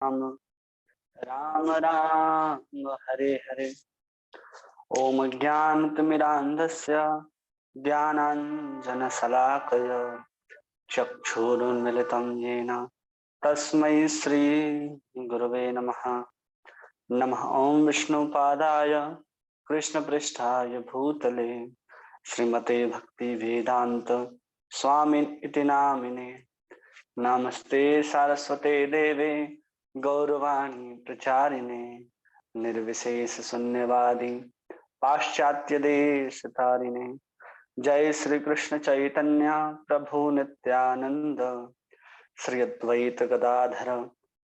राम राम राम हरे हरे। ओम ज्ञानतिमिरान्धस्य ज्ञानाञ्जनशलाकय चक्षुरुन्मिलितं येन तस्मै श्री गुरवे नमः। नमः ओम विष्णुपादाय कृष्णपृष्ठाय भूतले श्रीमते भक्ति वेदांत स्वामिन् इति नामिने। नमस्ते सारस्वते देवे गौरवाणी प्रचारिणे निर्विशेष शून्यवादी पाश्चात्य देश तारिणे। जय श्री कृष्ण चैतन्य प्रभु नित्यानंद श्री अद्वैत गदाधर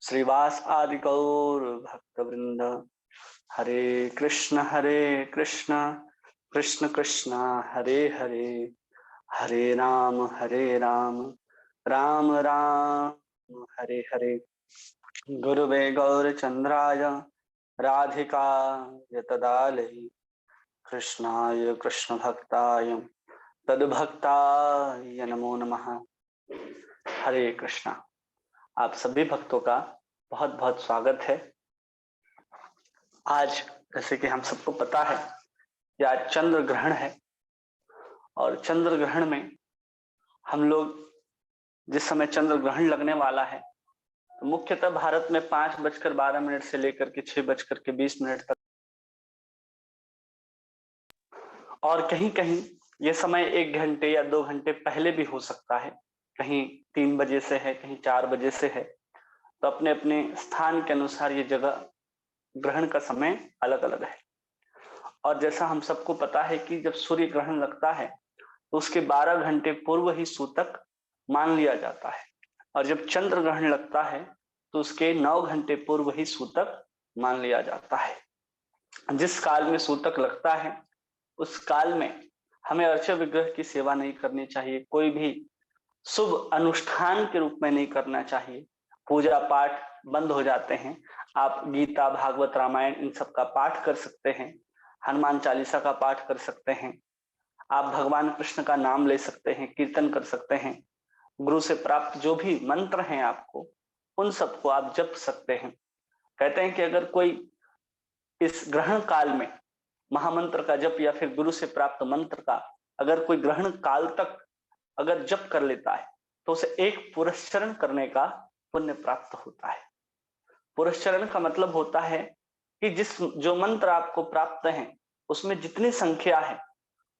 श्रीवास आदि गौर भक्त वृंद। हरे कृष्ण कृष्ण कृष्ण हरे हरे, हरे राम राम राम हरे हरे। गुरुवे गौरचंद्राय राधिकाय तदालये कृष्णाय कृष्ण भक्ताय तद्भक्ताय नमो नमः। हरे कृष्णा। आप सभी भक्तों का बहुत बहुत स्वागत है। आज जैसे कि हम सबको पता है कि आज चंद्र ग्रहण है और चंद्र ग्रहण में हम लोग जिस समय चंद्र ग्रहण लगने वाला है तो मुख्यतः भारत में 5:12 से लेकर के 6:20 तक, और कहीं कहीं ये समय 1 घंटे या 2 घंटे पहले भी हो सकता है। कहीं 3 बजे से है, कहीं 4 बजे से है। तो अपने अपने स्थान के अनुसार ये जगह ग्रहण का समय अलग अलग है। और जैसा हम सबको पता है कि जब सूर्य ग्रहण लगता है तो उसके 12 घंटे पूर्व ही सूतक मान लिया जाता है, और जब चंद्र ग्रहण लगता है तो उसके 9 घंटे पूर्व ही सूतक मान लिया जाता है। जिस काल में सूतक लगता है उस काल में हमें अर्च विग्रह की सेवा नहीं करनी चाहिए, कोई भी शुभ अनुष्ठान के रूप में नहीं करना चाहिए। पूजा पाठ बंद हो जाते हैं। आप गीता भागवत रामायण इन सब का पाठ कर सकते हैं, हनुमान चालीसा का पाठ कर सकते हैं, आप भगवान कृष्ण का नाम ले सकते हैं, कीर्तन कर सकते हैं। गुरु से प्राप्त जो भी मंत्र हैं आपको उन सबको आप जप सकते हैं। कहते हैं कि अगर कोई इस ग्रहण काल में महामंत्र का जप या फिर गुरु से प्राप्त मंत्र का अगर कोई ग्रहण काल तक अगर जप कर लेता है तो उसे एक पुरस्चरण करने का पुण्य प्राप्त होता है। पुरस्चरण का मतलब होता है कि जो मंत्र आपको प्राप्त है उसमें जितनी संख्या है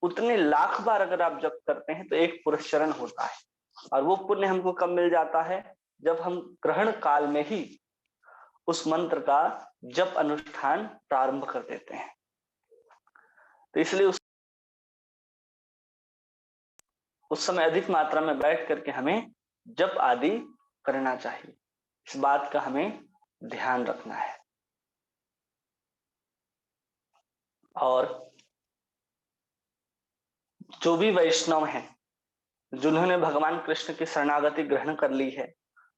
उतने लाख बार अगर आप जप करते हैं तो एक पुरस्चरण होता है। और वो पुण्य हमको कब मिल जाता है? जब हम ग्रहण काल में ही उस मंत्र का जप अनुष्ठान प्रारंभ कर देते हैं। तो इसलिए उस समय अधिक मात्रा में बैठ करके हमें जप आदि करना चाहिए। इस बात का हमें ध्यान रखना है। और जो भी वैष्णव हैं जिन्होंने भगवान कृष्ण की शरणागति ग्रहण कर ली है,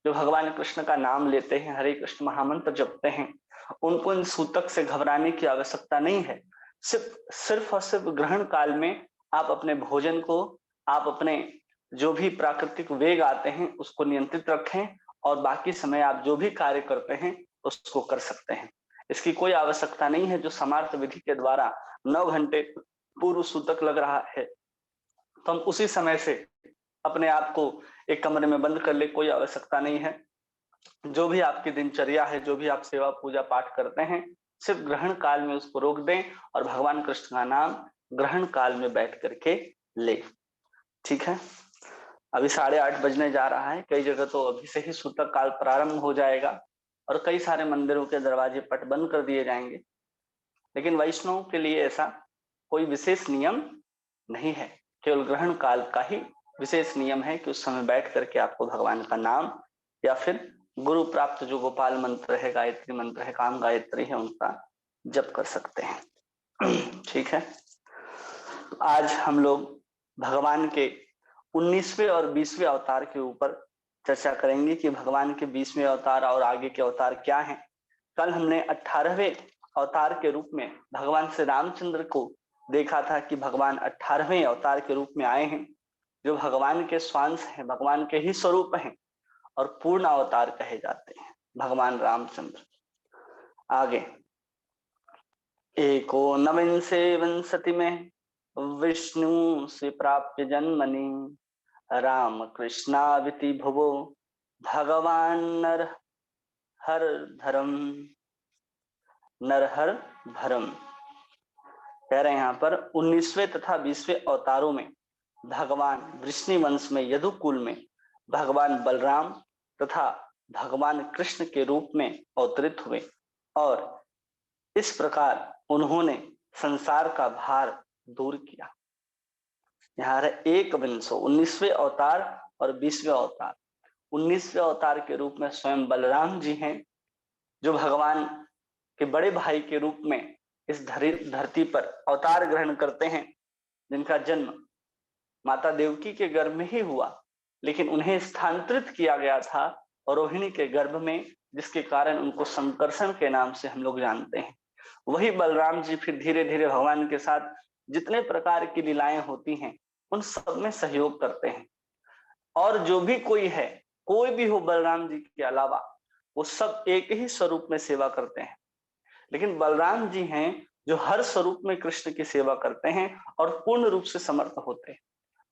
जो भगवान कृष्ण का नाम लेते हैं, हरे कृष्ण महामंत्र जपते हैं, उनको इन सूतक से घबराने की आवश्यकता नहीं है। सिर्फ और सिर्फ ग्रहण काल में आप अपने भोजन को, आप अपने जो भी प्राकृतिक वेग आते हैं उसको नियंत्रित रखें, और बाकी समय आप जो भी कार्य करते हैं उसको कर सकते हैं। इसकी कोई आवश्यकता नहीं है। जो समार्थ विधि के द्वारा 9 घंटे पूर्व सूतक लग रहा है तो हम उसी समय से अपने आप को एक कमरे में बंद कर ले, कोई आवश्यकता नहीं है। जो भी आपकी दिनचर्या है, जो भी आप सेवा पूजा पाठ करते हैं, सिर्फ ग्रहण काल में उसको रोक दें और भगवान कृष्ण का नाम ग्रहण काल में बैठ करके ले। ठीक है। अभी 8:30 बजने जा रहा है। कई जगह तो अभी से ही सूतक काल प्रारंभ हो जाएगा और कई सारे मंदिरों के दरवाजे पट बंद कर दिए जाएंगे। लेकिन वैष्णव के लिए ऐसा कोई विशेष नियम नहीं है। केवल ग्रहण काल का ही विशेष नियम है कि उस समय बैठ करके आपको भगवान का नाम या फिर गुरु प्राप्त जो गोपाल मंत्र है, गायत्री मंत्र है, काम गायत्री है, उनका जप कर सकते हैं। ठीक है। तो आज हम लोग भगवान के 19वें और 20वें अवतार के ऊपर चर्चा करेंगे कि भगवान के 20वें अवतार और आगे के अवतार क्या हैं। कल हमने 18वें अवतार के रूप में भगवान श्री रामचंद्र को देखा था कि भगवान 18वें अवतार के रूप में आए हैं, जो भगवान के स्वांश हैं, भगवान के ही स्वरूप हैं और पूर्ण अवतार कहे जाते हैं। भगवान रामचंद्र। आगे, एको नविंसे विंशति में विष्णु से प्राप्य जन्मनि, राम कृष्णाविति भुवो भगवान नरहर धरम। नरहर धरम कह रहे हैं यहाँ पर 19वें तथा 20वें अवतारों में भगवान वृष्णि वंश में यदुकुल में भगवान बलराम तथा भगवान कृष्ण के रूप में अवतरित हुए और इस प्रकार उन्होंने संसार का भार दूर किया। यहाँ एक विंशो 19वें अवतार और 20वें अवतार। 19वें अवतार के रूप में स्वयं बलराम जी हैं, जो भगवान के बड़े भाई के रूप में इस धरती पर अवतार ग्रहण करते हैं, जिनका जन्म माता देवकी के गर्भ में ही हुआ, लेकिन उन्हें स्थानांतरित किया गया था रोहिणी के गर्भ में, जिसके कारण उनको संकर्षण के नाम से हम लोग जानते हैं। वही बलराम जी फिर धीरे धीरे भगवान के साथ जितने प्रकार की लीलाएं होती हैं उन सब में सहयोग करते हैं। और जो भी कोई है, कोई भी हो बलराम जी के अलावा, वो सब एक ही स्वरूप में सेवा करते हैं। लेकिन बलराम जी हैं जो हर स्वरूप में कृष्ण की सेवा करते हैं और पूर्ण रूप से समर्थ होते हैं,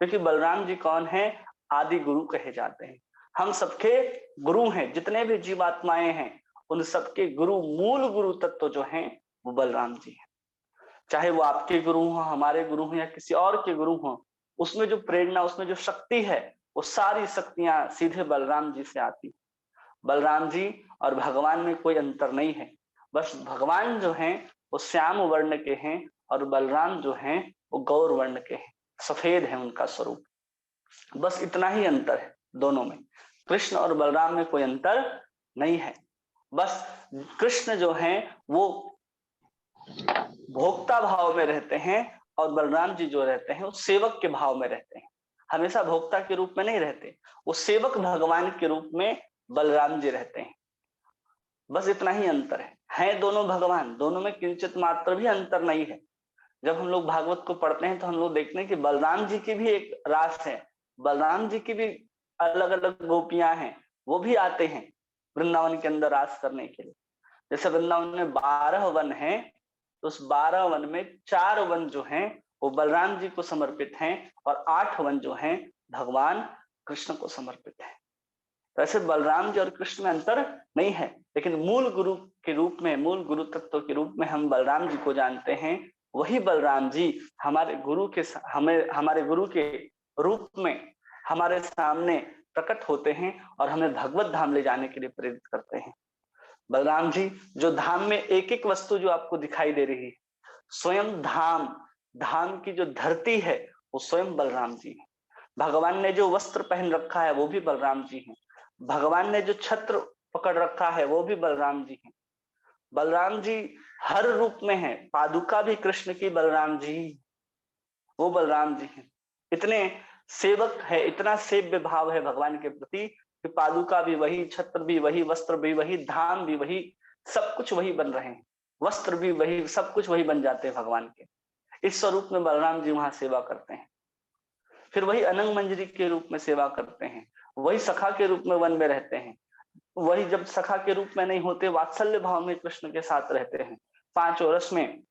क्योंकि बलराम जी कौन है? आदि गुरु कहे जाते हैं। हम सबके गुरु हैं, जितने भी जीवात्माएं हैं उन सबके गुरु, मूल गुरु तत्व जो हैं वो बलराम जी हैं। चाहे वो आपके गुरु हो, हमारे गुरु हो या किसी और के गुरु हो, उसमें जो प्रेरणा, उसमें जो शक्ति है, वो सारी शक्तियां सीधे बलराम जी से आती। बलराम जी और भगवान में कोई अंतर नहीं है, बस भगवान जो हैं वो श्याम वर्ण के हैं और बलराम जो हैं वो गौर वर्ण के हैं, सफेद है उनका स्वरूप। बस इतना ही अंतर है दोनों में। कृष्ण और बलराम में कोई अंतर नहीं है। बस कृष्ण जो हैं वो भोक्ता भाव में रहते हैं और बलराम जी जो रहते हैं वो सेवक के भाव में रहते हैं। हमेशा भोक्ता के रूप में नहीं रहते, वो सेवक भगवान के रूप में बलराम जी रहते हैं। बस इतना ही अंतर है दोनों भगवान, दोनों में किंचित मात्र भी अंतर नहीं है। जब हम लोग भागवत को पढ़ते हैं तो हम लोग देखते हैं कि बलराम जी की भी एक रास है, बलराम जी की भी अलग अलग गोपियां हैं, वो भी आते हैं वृंदावन के अंदर रास करने के लिए। जैसे वृंदावन में 12 वन है, तो उस 12 वन में 4 वन जो हैं वो बलराम जी को समर्पित हैं और 8 वन जो हैं भगवान कृष्ण को समर्पित है। वैसे बलराम जी और कृष्ण में अंतर नहीं है, लेकिन मूल गुरु के रूप में, मूल गुरु तत्व के रूप में हम बलराम जी को जानते हैं। वही बलराम जी हमारे गुरु के रूप में हमारे सामने प्रकट होते हैं और हमें भगवत धाम ले जाने के लिए प्रेरित करते हैं। बलराम जी जो धाम में एक एक वस्तु जो आपको दिखाई दे रही है, स्वयं धाम की जो धरती है वो स्वयं बलराम जी है। भगवान ने जो वस्त्र पहन रखा है वो भी बलराम जी हैं। भगवान ने जो छत्र पकड़ रखा है वो भी बलराम जी हैं। बलराम जी हर रूप में है, पादुका भी कृष्ण की बलराम जी, वो बलराम जी हैं। इतने सेवक है, इतना सेव्य भाव है भगवान के प्रति कि पादुका भी वही, छत्र भी वही, वस्त्र भी वही, धाम भी वही, सब कुछ वही बन रहे हैं, वस्त्र भी वही, सब कुछ वही बन जाते हैं भगवान के। इस स्वरूप में बलराम जी वहां सेवा करते हैं। फिर वही अनंग मंजरी के रूप में सेवा करते हैं, वही सखा के रूप में वन में रहते हैं, वही जब सखा के रूप में नहीं होते वात्सल्य भाव में कृष्ण के साथ रहते हैं। 5 रस में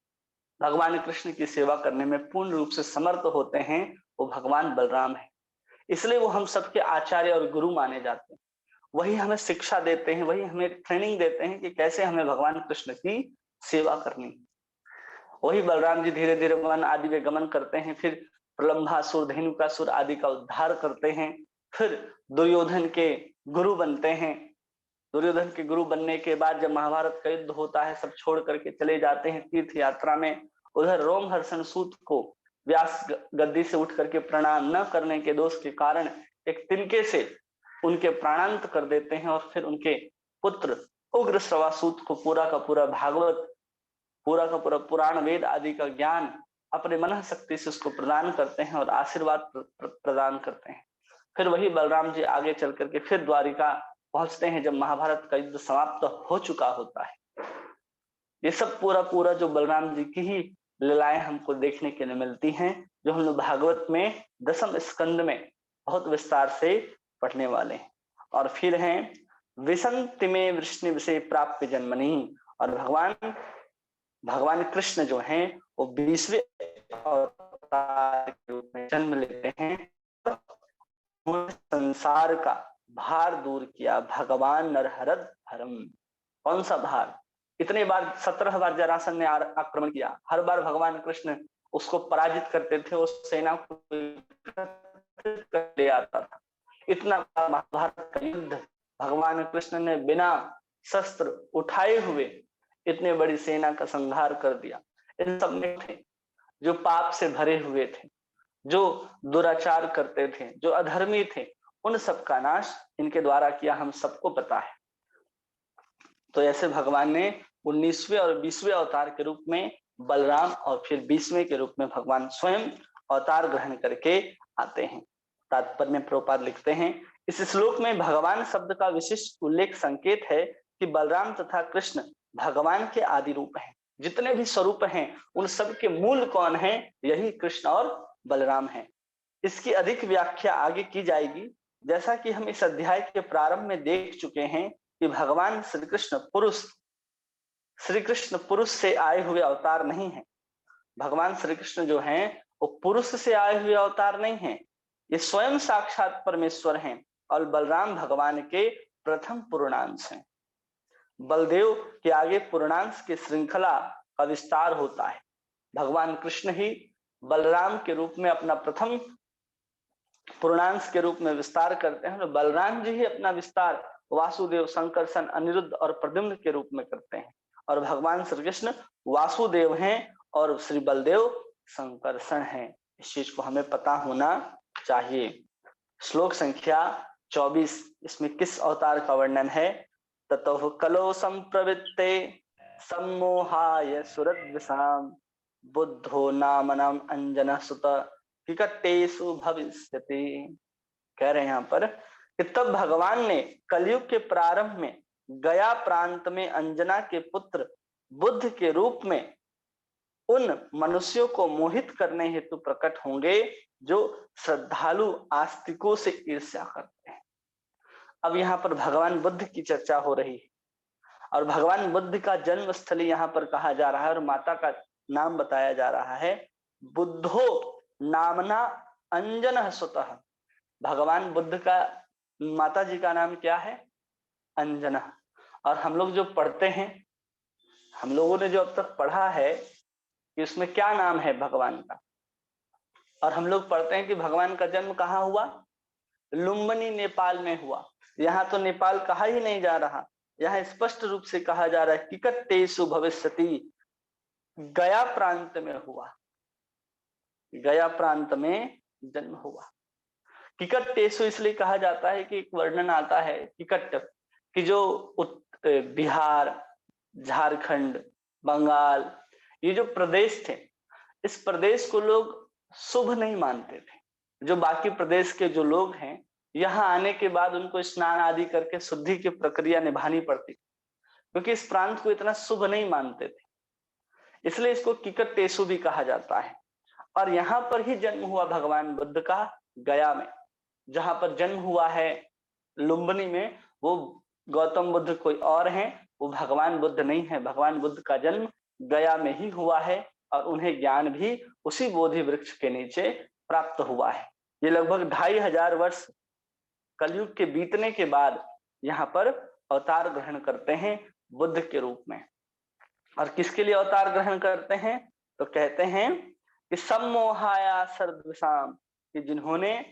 भगवान कृष्ण की सेवा करने में पूर्ण रूप से समर्थ होते हैं, वो भगवान बलराम है। इसलिए वो हम सबके आचार्य और गुरु माने जाते हैं। वही हमें शिक्षा देते हैं, वही हमें ट्रेनिंग देते हैं कि कैसे हमें भगवान कृष्ण की सेवा करनी। वही बलराम जी धीरे धीरे वन आदि में गमन करते हैं, फिर प्रलंबासुर, धेनुकासुर आदि का उद्धार करते हैं, फिर दुर्योधन के गुरु बनते हैं। दुर्योधन के गुरु बनने के बाद जब महाभारत का युद्ध होता है, सब छोड़ करके चले जाते हैं तीर्थ यात्रा में। उधर रोमहर्षण सूत को व्यास गद्दी से उठ करके प्रणाम न करने के दोष के कारण एक तिनके से उनके प्राणांत कर देते हैं और फिर उनके पुत्र उग्र श्रवासूत को पूरा का पूरा भागवत, पूरा का पूरा पुराण वेद आदि का ज्ञान अपने मन शक्ति से उसको प्रदान करते हैं और आशीर्वाद प्रदान करते हैं। फिर वही बलराम जी आगे चल करके फिर द्वारिका पहुंचते हैं जब महाभारत का युद्ध समाप्त हो चुका होता है। ये सब पूरा जो बलराम जी की ही लीलाएं हमको देखने के लिए मिलती हैं, जो हम लोग भागवत में 10वें स्कंद में बहुत विस्तार से पढ़ने वाले हैं। और फिर हैं विसंति में वृष्णि विषय प्राप्त जन्मनि। और भगवान कृष्ण जो हैं वो 20वें अवतार के रूप में जन्म लेते हैं। संसार का भार दूर किया भगवान नरहरद भरम। कौन सा भार? इतने बार 17 बार जरासंध ने आक्रमण किया, हर बार भगवान कृष्ण उसको पराजित करते थे, उस सेना को ले आता था। इतना महाभारत का युद्ध भगवान कृष्ण ने बिना शस्त्र उठाए हुए इतने बड़ी सेना का संहार कर दिया। इन सब में थे जो पाप से भरे हुए थे, जो दुराचार करते थे, जो अधर्मी थे, उन सब का नाश इनके द्वारा किया, हम सबको पता है। तो ऐसे भगवान ने 19वें और 20वें अवतार के रूप में बलराम और फिर 20वें के रूप में भगवान स्वयं अवतार ग्रहण करके आते हैं। तात्पर्य में प्रभुपाद लिखते हैं, इस श्लोक में भगवान शब्द का विशिष्ट उल्लेख संकेत है कि बलराम तथा कृष्ण भगवान के आदि रूप हैं। जितने भी स्वरूप हैं उन सब के मूल कौन है? यही कृष्ण और बलराम है। इसकी अधिक व्याख्या आगे की जाएगी। जैसा कि हम इस अध्याय के प्रारंभ में देख चुके हैं कि भगवान श्री कृष्ण पुरुष से आए हुए अवतार नहीं है। भगवान श्री कृष्ण जो हैं वो पुरुष से आए हुए अवतार नहीं है, ये स्वयं साक्षात परमेश्वर हैं। और बलराम भगवान के प्रथम पूर्णांश हैं। बलदेव के आगे पूर्णांश की श्रृंखला का विस्तार होता है। भगवान कृष्ण ही बलराम के रूप में अपना प्रथम पूर्णांश के रूप में विस्तार करते हैं। तो बलराम जी ही अपना विस्तार वासुदेव, संकर्षण, अनिरुद्ध और प्रद्युम्न के रूप में करते हैं। और भगवान श्री कृष्ण वासुदेव हैं और श्री बलदेव संकर्षण हैं। इस चीज को हमें पता होना चाहिए। श्लोक संख्या 24, इसमें किस अवतार का वर्णन है? ततो कलो संप्रवृत्ते सम्मोहाय सुरद्विषाम बुद्धो नामनम अंजन सुत विकटेषु भविष्यति। कह रहे हैं यहाँ पर कि तब भगवान ने कलयुग के प्रारंभ में गया प्रांत में अंजना के पुत्र बुद्ध के रूप में उन मनुष्यों को मोहित करने हेतु प्रकट होंगे जो श्रद्धालु आस्तिकों से ईर्ष्या करते हैं। अब यहाँ पर भगवान बुद्ध की चर्चा हो रही है और भगवान बुद्ध का जन्म स्थली यहाँ पर कहा जा रहा है और माता का नाम बताया जा रहा है। बुद्धो नामना अंजना सुतः। भगवान बुद्ध का माता जी का नाम क्या है? अंजना। और हम लोग जो पढ़ते हैं, हम लोगों ने जो अब तक पढ़ा है कि उसमें क्या नाम है भगवान का, और हम लोग पढ़ते हैं कि भगवान का जन्म कहाँ हुआ? लुम्बिनी नेपाल में हुआ। यहाँ तो नेपाल कहा ही नहीं जा रहा, यहाँ स्पष्ट रूप से कहा जा रहा है किकटेषु भविष्यति, गया प्रांत में हुआ, गया प्रांत में जन्म हुआ। किकटेषु इसलिए कहा जाता है कि एक वर्णन आता है किकट कि जो बिहार, झारखंड, बंगाल, ये जो प्रदेश थे, इस प्रदेश को लोग शुभ नहीं मानते थे। जो बाकी प्रदेश के जो लोग हैं, यहाँ आने के बाद उनको स्नान आदि करके शुद्धि की प्रक्रिया निभानी पड़ती, क्योंकि इस प्रांत को इतना शुभ नहीं मानते थे, इसलिए इसको किकटेषु भी कहा जाता है। और यहाँ पर ही जन्म हुआ भगवान बुद्ध का, गया में। जहां पर जन्म हुआ है लुम्बिनी में, वो गौतम बुद्ध कोई और हैं, वो भगवान बुद्ध नहीं है। भगवान बुद्ध का जन्म गया में ही हुआ है और उन्हें ज्ञान भी उसी बोधि वृक्ष के नीचे प्राप्त हुआ है। ये लगभग 2500 वर्ष कलयुग के बीतने के बाद यहाँ पर अवतार ग्रहण करते हैं बुद्ध के रूप में। और किसके लिए अवतार ग्रहण करते हैं? तो कहते हैं कि सम्मोहाया सर्वसाम, कि जिन्होंने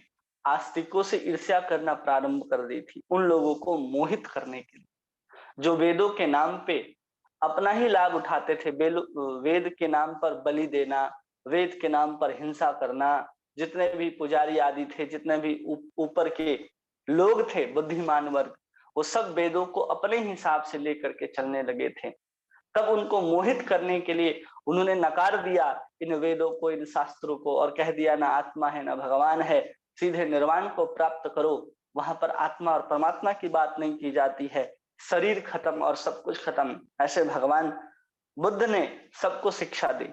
आस्तिकों से ईर्ष्या करना प्रारंभ कर दी थी, उन लोगों को मोहित करने के लिए, जो वेदों के नाम पे अपना ही लाभ उठाते थे, वेद के नाम पर बलि देना, वेद के नाम पर हिंसा करना। जितने भी पुजारी आदि थे, जितने भी ऊपर के लोग थे, बुद्धिमान वर्ग, वो सब वेदों को अपने हिसाब से लेकर के चलने लगे थे। तब उनको मोहित करने के लिए उन्होंने नकार दिया इन वेदों को, इन शास्त्रों को, और कह दिया ना आत्मा है ना भगवान है, सीधे निर्वाण को प्राप्त करो। वहां पर आत्मा और परमात्मा की बात नहीं की जाती है, शरीर खत्म और सब कुछ खत्म। ऐसे भगवान बुद्ध ने सबको शिक्षा दी।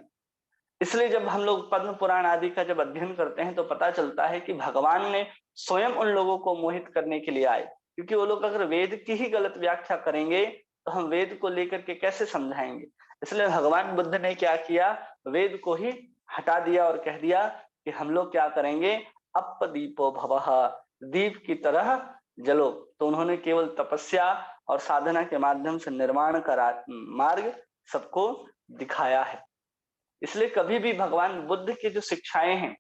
इसलिए जब हम लोग पद्म पुराण आदि का जब अध्ययन करते हैं तो पता चलता है कि भगवान ने स्वयं उन लोगों को मोहित करने के लिए आए, क्योंकि वो लोग अगर वेद की ही गलत व्याख्या करेंगे तो हम वेद को लेकर के कैसे समझाएंगे। इसलिए भगवान बुद्ध ने क्या किया, वेद को ही हटा दिया और कह दिया कि हम लोग क्या करेंगे, अपदीपो भवः, दीप की तरह जलो। तो उन्होंने केवल तपस्या और साधना के माध्यम से निर्माण का मार्ग सबको दिखाया है। इसलिए कभी भी भगवान बुद्ध की जो शिक्षाएं हैं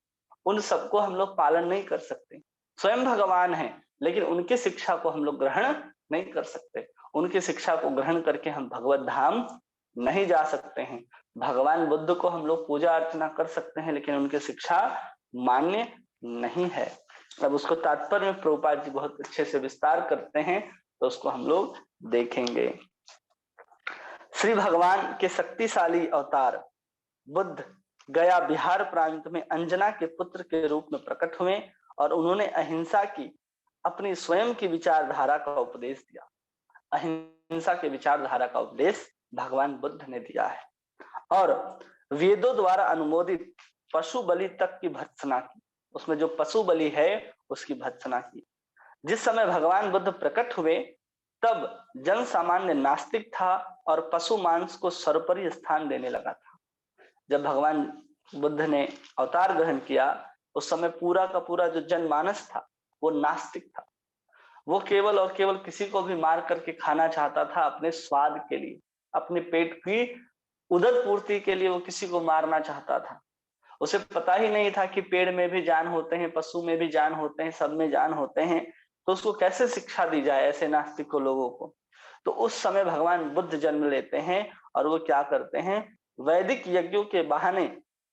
उन सबको हम लोग पालन नहीं कर सकते। स्वयं भगवान हैं लेकिन उनकी शिक्षा को हम लोग ग्रहण नहीं कर सकते। उनकी शिक्षा को ग्रहण करके हम भगवत धाम नहीं जा सकते हैं। भगवान बुद्ध को हम लोग पूजा अर्चना कर सकते हैं लेकिन उनकी शिक्षा मान्य नहीं है। अब उसको तात्पर्य में प्रभुपाद जी बहुत अच्छे से विस्तार करते हैं, तो उसको हम लोग देखेंगे। श्री भगवान के शक्तिशाली अवतार बुद्ध गया बिहार प्रांत में अंजना के पुत्र के रूप में प्रकट हुए और उन्होंने अहिंसा की अपनी स्वयं की विचारधारा का उपदेश दिया। अहिंसा के विचारधारा का उपदेश भगवान बुद्ध ने दिया है और वेदों द्वारा अनुमोदित पशु बलि तक की भर्त्सना की। उसमें जो पशु बलि है उसकी भर्त्सना की। जिस समय भगवान बुद्ध प्रकट हुए तब जन सामान्य नास्तिक था और पशु मांस को सर्वोपरि स्थान देने लगा था। जब भगवान बुद्ध ने अवतार ग्रहण किया उस समय पूरा का पूरा जो जनमानस था वो नास्तिक था। वो केवल और केवल किसी को भी मार करके खाना चाहता था अपने स्वाद के लिए, अपने पेट की उदर पूर्ति के लिए वो किसी को मारना चाहता था। उसे पता ही नहीं था कि पेड़ में भी जान होते हैं, पशु में भी जान होते हैं, सब में जान होते हैं। तो उसको कैसे शिक्षा दी जाए ऐसे नास्तिक लोगों को। तो उस समय भगवान बुद्ध जन्म लेते हैं और वो क्या करते हैं, वैदिक यज्ञों के बहाने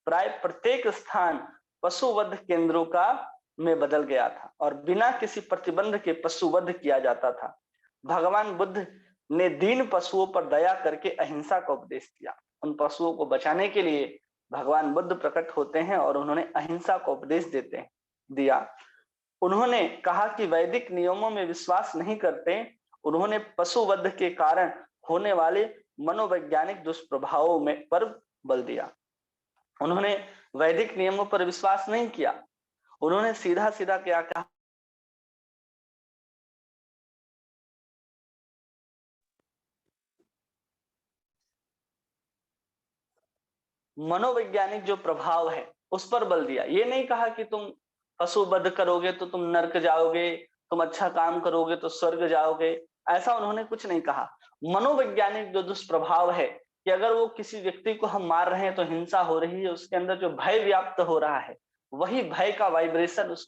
प्राय प्रत्येक स्थान पशुवध केंद्रों का में बदल गया था और बिना किसी प्रतिबंध के पशुवध किया जाता था। भगवान बुद्ध ने दीन पशुओं पर दया करके अहिंसा का उपदेश दिया। उन पशुओं को बचाने के लिए भगवान बुद्ध प्रकट होते हैं और उन्होंने अहिंसा का उपदेश दिया। उन्होंने कहा कि वैदिक नियमों में विश्वास नहीं करते। उन्होंने पशुवध के कारण होने वाले मनोवैज्ञानिक दुष्प्रभावों में पर बल दिया। उन्होंने वैदिक नियमों पर विश्वास नहीं किया। उन्होंने सीधा सीधा क्या कहा, मनोवैज्ञानिक जो प्रभाव है उस पर बल दिया। ये नहीं कहा कि तुम पशुवध करोगे तो तुम नरक जाओगे, तुम अच्छा काम करोगे तो स्वर्ग जाओगे, ऐसा उन्होंने कुछ नहीं कहा। मनोवैज्ञानिक जो दुष्प्रभाव है कि अगर वो किसी व्यक्ति को हम मार रहे हैं तो हिंसा हो रही है, उसके अंदर जो भय व्याप्त हो रहा है वही भय का वाइब्रेशन उस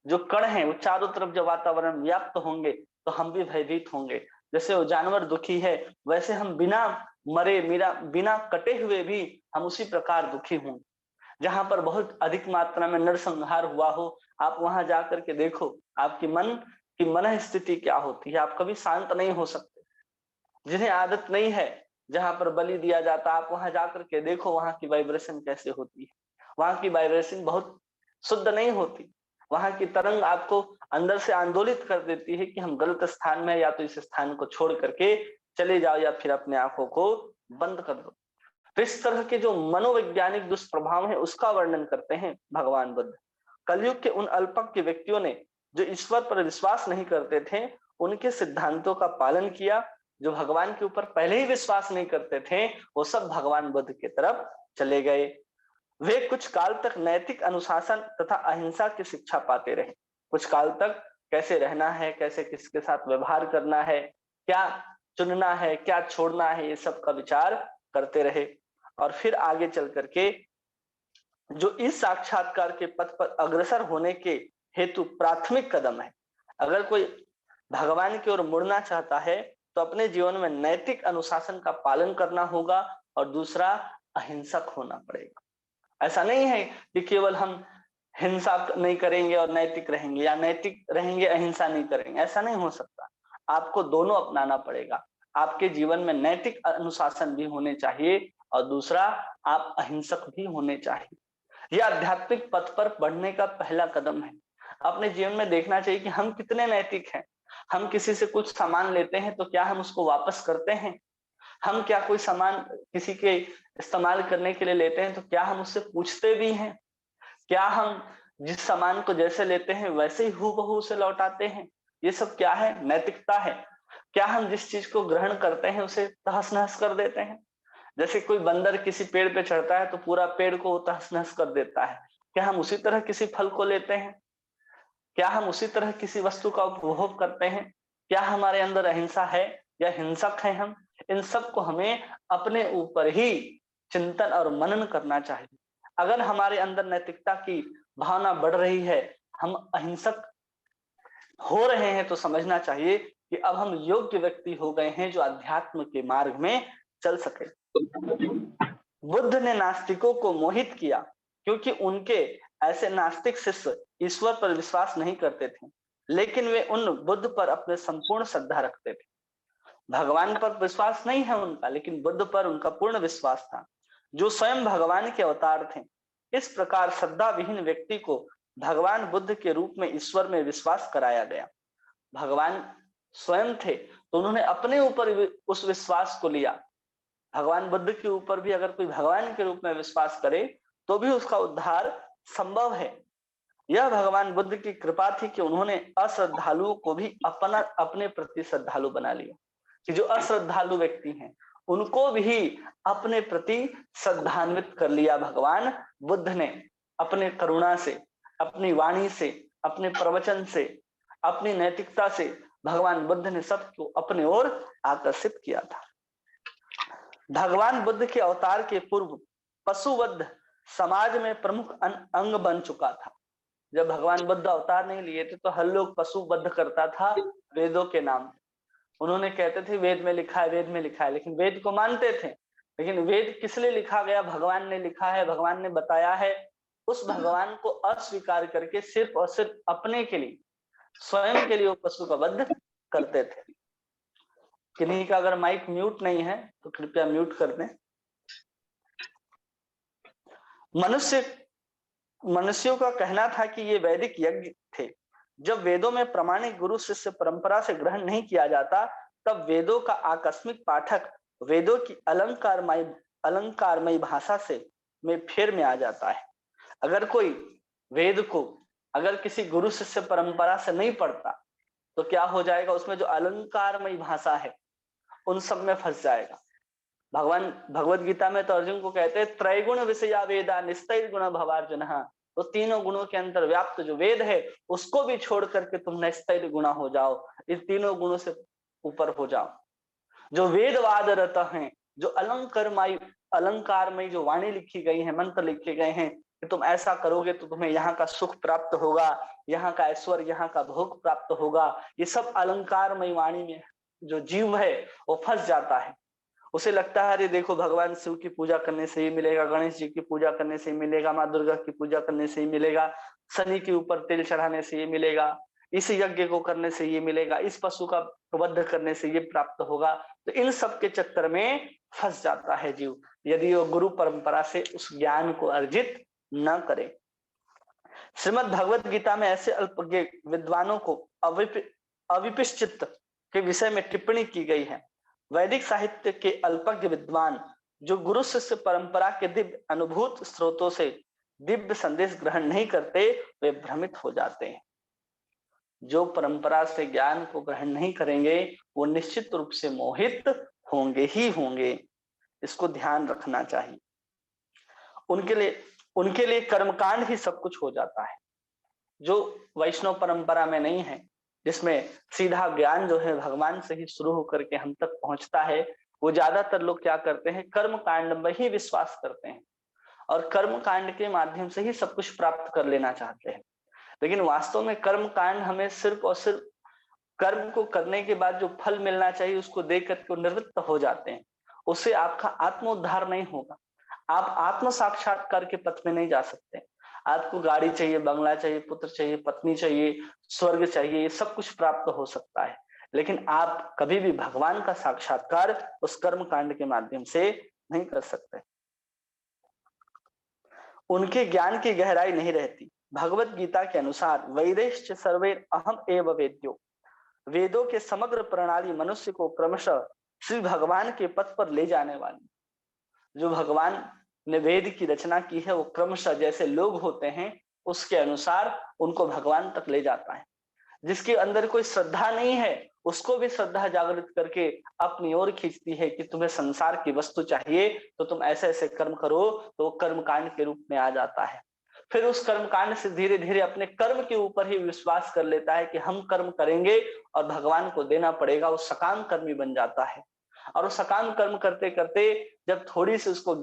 जो कण है वो चारों तरफ जब वातावरण व्याप्त होंगे तो हम भी भयभीत होंगे। जैसे वो जानवर दुखी है वैसे हम बिना मरे बिना कटे हुए भी हम उसी प्रकार दुखी होंगे। जहां पर बहुत अधिक मात्रा में नरसंहार हुआ हो आप वहां जाकर के देखो आपकी मन की मन स्थिति क्या होती है, आप कभी शांत नहीं हो सकते। जिन्हें आदत नहीं है जहां पर बलि दिया जाता आप वहां जाकर के देखो वहां की वाइब्रेशन कैसे होती है। वहां की वाइब्रेशन बहुत शुद्ध नहीं होती। वहां की तरंग आपको अंदर से आंदोलित कर देती है कि हम गलत स्थान में, या तो इस स्थान को छोड़ करके चले जाओ या फिर अपने आंखों को बंद कर दो। तो इस तरह के जो मनोवैज्ञानिक दुष्प्रभाव है उसका वर्णन करते हैं भगवान बुद्ध। कलयुग के उन अल्पज्ञ व्यक्तियों ने जो ईश्वर पर विश्वास नहीं करते थे उनके सिद्धांतों का पालन किया। जो भगवान के ऊपर पहले ही विश्वास नहीं करते थे वो सब भगवान बुद्ध की तरफ चले गए। वे कुछ काल तक नैतिक अनुशासन तथा अहिंसा की शिक्षा पाते रहे। कुछ काल तक कैसे रहना है, कैसे किसके साथ व्यवहार करना है, क्या चुनना है, क्या छोड़ना है, ये सब का विचार करते रहे। और फिर आगे चल करके जो इस साक्षात्कार के पथ पर अग्रसर होने के हेतु प्राथमिक कदम है। अगर कोई भगवान की ओर मुड़ना चाहता है तो अपने जीवन में नैतिक अनुशासन का पालन करना होगा और दूसरा अहिंसक होना पड़ेगा। ऐसा नहीं है कि केवल हम हिंसा नहीं करेंगे और नैतिक रहेंगे, या नैतिक रहेंगे अहिंसा नहीं करेंगे, ऐसा नहीं हो सकता। आपको दोनों अपनाना पड़ेगा। आपके जीवन में नैतिक अनुशासन भी होने चाहिए और दूसरा आप अहिंसक भी होने चाहिए। यह आध्यात्मिक पथ पर बढ़ने का पहला कदम है। अपने जीवन में देखना चाहिए कि हम कितने नैतिक हैं। हम किसी से कुछ सामान लेते हैं तो क्या हम उसको वापस करते हैं? हम क्या कोई सामान किसी के इस्तेमाल करने के लिए लेते हैं तो क्या हम उससे पूछते भी हैं? क्या हम जिस सामान को जैसे लेते हैं वैसे ही हूबहू उसे लौटाते हैं? ये सब क्या है? नैतिकता है। क्या हम जिस चीज को ग्रहण करते हैं उसे तहस नहस कर देते हैं? जैसे कोई बंदर किसी पेड़ पे चढ़ता है तो पूरा पेड़ को तहस नहस कर देता है, क्या हम उसी तरह किसी फल को लेते हैं? क्या हम उसी तरह किसी वस्तु का उपभोग करते हैं? क्या हमारे अंदर अहिंसा है या हिंसक है हम? इन सब को हमें अपने ऊपर ही चिंतन और मनन करना चाहिए। अगर हमारे अंदर नैतिकता की भावना बढ़ रही है, हम अहिंसक हो रहे हैं, तो समझना चाहिए कि अब हम योग्य व्यक्ति हो गए हैं जो अध्यात्म के मार्ग में चल सके। बुद्ध ने नास्तिकों को मोहित किया क्योंकि उनके ऐसे नास्तिक शिष्य ईश्वर पर विश्वास नहीं करते थे, लेकिन वे उन बुद्ध पर अपने संपूर्ण श्रद्धा रखते थे। भगवान पर विश्वास नहीं है उनका, लेकिन बुद्ध पर उनका पूर्ण विश्वास था, जो स्वयं भगवान के अवतार थे। इस प्रकार श्रद्धा विहीन व्यक्ति को भगवान बुद्ध के रूप में ईश्वर में विश्वास कराया गया। भगवान स्वयं थे तो उन्होंने अपने ऊपर उस विश्वास को लिया। भगवान बुद्ध के ऊपर भी अगर कोई भगवान के रूप में विश्वास करे तो भी उसका उद्धार संभव है। यह भगवान बुद्ध की कृपा थी कि उन्होंने अश्रद्धालुओं को भी अपने प्रति श्रद्धालु बना लिया, कि जो अश्रद्धालु व्यक्ति हैं उनको भी अपने प्रति श्रद्धान्वित कर लिया भगवान बुद्ध ने। अपने करुणा से, अपनी वाणी से, अपने प्रवचन से, अपनी नैतिकता से भगवान बुद्ध ने सबको अपने ओर आकर्षित किया था। भगवान बुद्ध के अवतार के पूर्व पशुवध समाज में प्रमुख अंग बन चुका था। जब भगवान बुद्ध अवतार नहीं लिए थे तो हर लोग पशुवध करता था वेदों के नाम। उन्होंने कहते थे वेद में लिखा है, वेद में लिखा है, लेकिन वेद को मानते थे। लेकिन वेद किस लिए लिखा गया? भगवान ने लिखा है, भगवान ने बताया है। उस भगवान को अस्वीकार करके सिर्फ और सिर्फ अपने के लिए, स्वयं के लिए वो पशु का वध करते थे। किन्हीं का अगर माइक म्यूट नहीं है तो कृपया म्यूट कर दें। मनुष्यों का कहना था कि ये वैदिक यज्ञ थे। जब वेदों में प्रमाणिक गुरु शिष्य परंपरा से ग्रहण नहीं किया जाता, तब वेदों का आकस्मिक पाठक वेदों की अलंकारमयी भाषा से में फेर में आ जाता है। अगर कोई वेद को अगर किसी गुरु शिष्य परंपरा से नहीं पढ़ता तो क्या हो जाएगा? उसमें जो अलंकारमयी भाषा है उन सब में फंस जाएगा। भगवान भगवत गीता में तो अर्जुन को कहते हैं त्रैगुण विषया वेदा निस्तैर गुण भवार्जुन। तो तीनों गुणों के अंतर व्याप्त जो वेद है उसको भी छोड़ करके तुम निस्तैर गुणा हो जाओ, इन तीनों गुणों से ऊपर हो जाओ। जो वेदवाद रत हैं, जो अलंकारमयी जो वाणी लिखी गई है, मंत्र लिखे गए हैं कि तुम ऐसा करोगे तो तुम्हें यहाँ का सुख प्राप्त होगा, यहाँ का ऐश्वर्य, यहाँ का भोग प्राप्त होगा, ये सब अलंकारमयी वाणी में जो जीव है वो फंस जाता है। उसे लगता है अरे देखो भगवान शिव की पूजा करने से ही मिलेगा, गणेश जी की पूजा करने से ही मिलेगा, माँ दुर्गा की पूजा करने से ही मिलेगा, शनि के ऊपर तेल चढ़ाने से ये मिलेगा, इस यज्ञ को करने से ये मिलेगा, इस पशु का वध करने से ये प्राप्त होगा। तो इन सब के चक्कर में फंस जाता है जीव, यदि वो गुरु परंपरा से उस ज्ञान को अर्जित न करे। श्रीमद् भगवत गीता में ऐसे अल्पज्ञ विद्वानों को अविपिश्चित के विषय में टिप्पणी की गई है। वैदिक साहित्य के अल्पज्ञ विद्वान जो गुरु शिष्य परंपरा के दिव्य अनुभूत स्रोतों से दिव्य संदेश ग्रहण नहीं करते, वे भ्रमित हो जाते हैं। जो परंपरा से ज्ञान को ग्रहण नहीं करेंगे वो निश्चित रूप से मोहित होंगे ही होंगे। इसको ध्यान रखना चाहिए। उनके लिए कर्मकांड ही सब कुछ हो जाता है। जो वैष्णव परंपरा में नहीं है, जिसमें सीधा ज्ञान जो है भगवान से ही शुरू होकर के हम तक पहुंचता है, वो ज्यादातर लोग क्या करते हैं? कर्म कांड में ही विश्वास करते हैं और कर्म कांड के माध्यम से ही सब कुछ प्राप्त कर लेना चाहते हैं। लेकिन वास्तव में कर्म कांड हमें सिर्फ और सिर्फ कर्म को करने के बाद जो फल मिलना चाहिए उसको देख करके निवृत्त हो जाते हैं। उससे आपका आत्मोद्धार नहीं होगा, आप आत्म साक्षात्कार के पथ में नहीं जा सकते। आपको गाड़ी चाहिए, बंगला चाहिए, पुत्र चाहिए, पत्नी चाहिए, स्वर्ग चाहिए, ये सब कुछ प्राप्त हो सकता है, लेकिन आप कभी भी भगवान का साक्षात्कार उस कर्म कांड के माध्यम से नहीं कर सकते। उनके ज्ञान की गहराई नहीं रहती। भगवत गीता के अनुसार वैदेश्च सर्वे अहम एव वेद्यो, वेदों के समग्र प्रणाली मनुष्य को क्रमशः श्री भगवान के पथ पर ले जाने वाली। जो भगवान ने वेद की रचना की है वो क्रमशः जैसे लोग होते हैं उसके अनुसार उनको भगवान तक ले जाता है। जिसके अंदर कोई श्रद्धा नहीं है उसको भी श्रद्धा जागृत करके अपनी ओर खींचती है कि तुम्हें संसार की वस्तु चाहिए तो तुम ऐसे ऐसे कर्म करो, तो वो कर्म कांड के रूप में आ जाता है। फिर उस कर्म कांड से धीरे धीरे अपने कर्म के ऊपर ही विश्वास कर लेता है कि हम कर्म करेंगे और भगवान को देना पड़ेगा, वो सकाम कर्मी बन जाता है। और वो सकाम कर्म करते करते जब थोड़ी सी उसको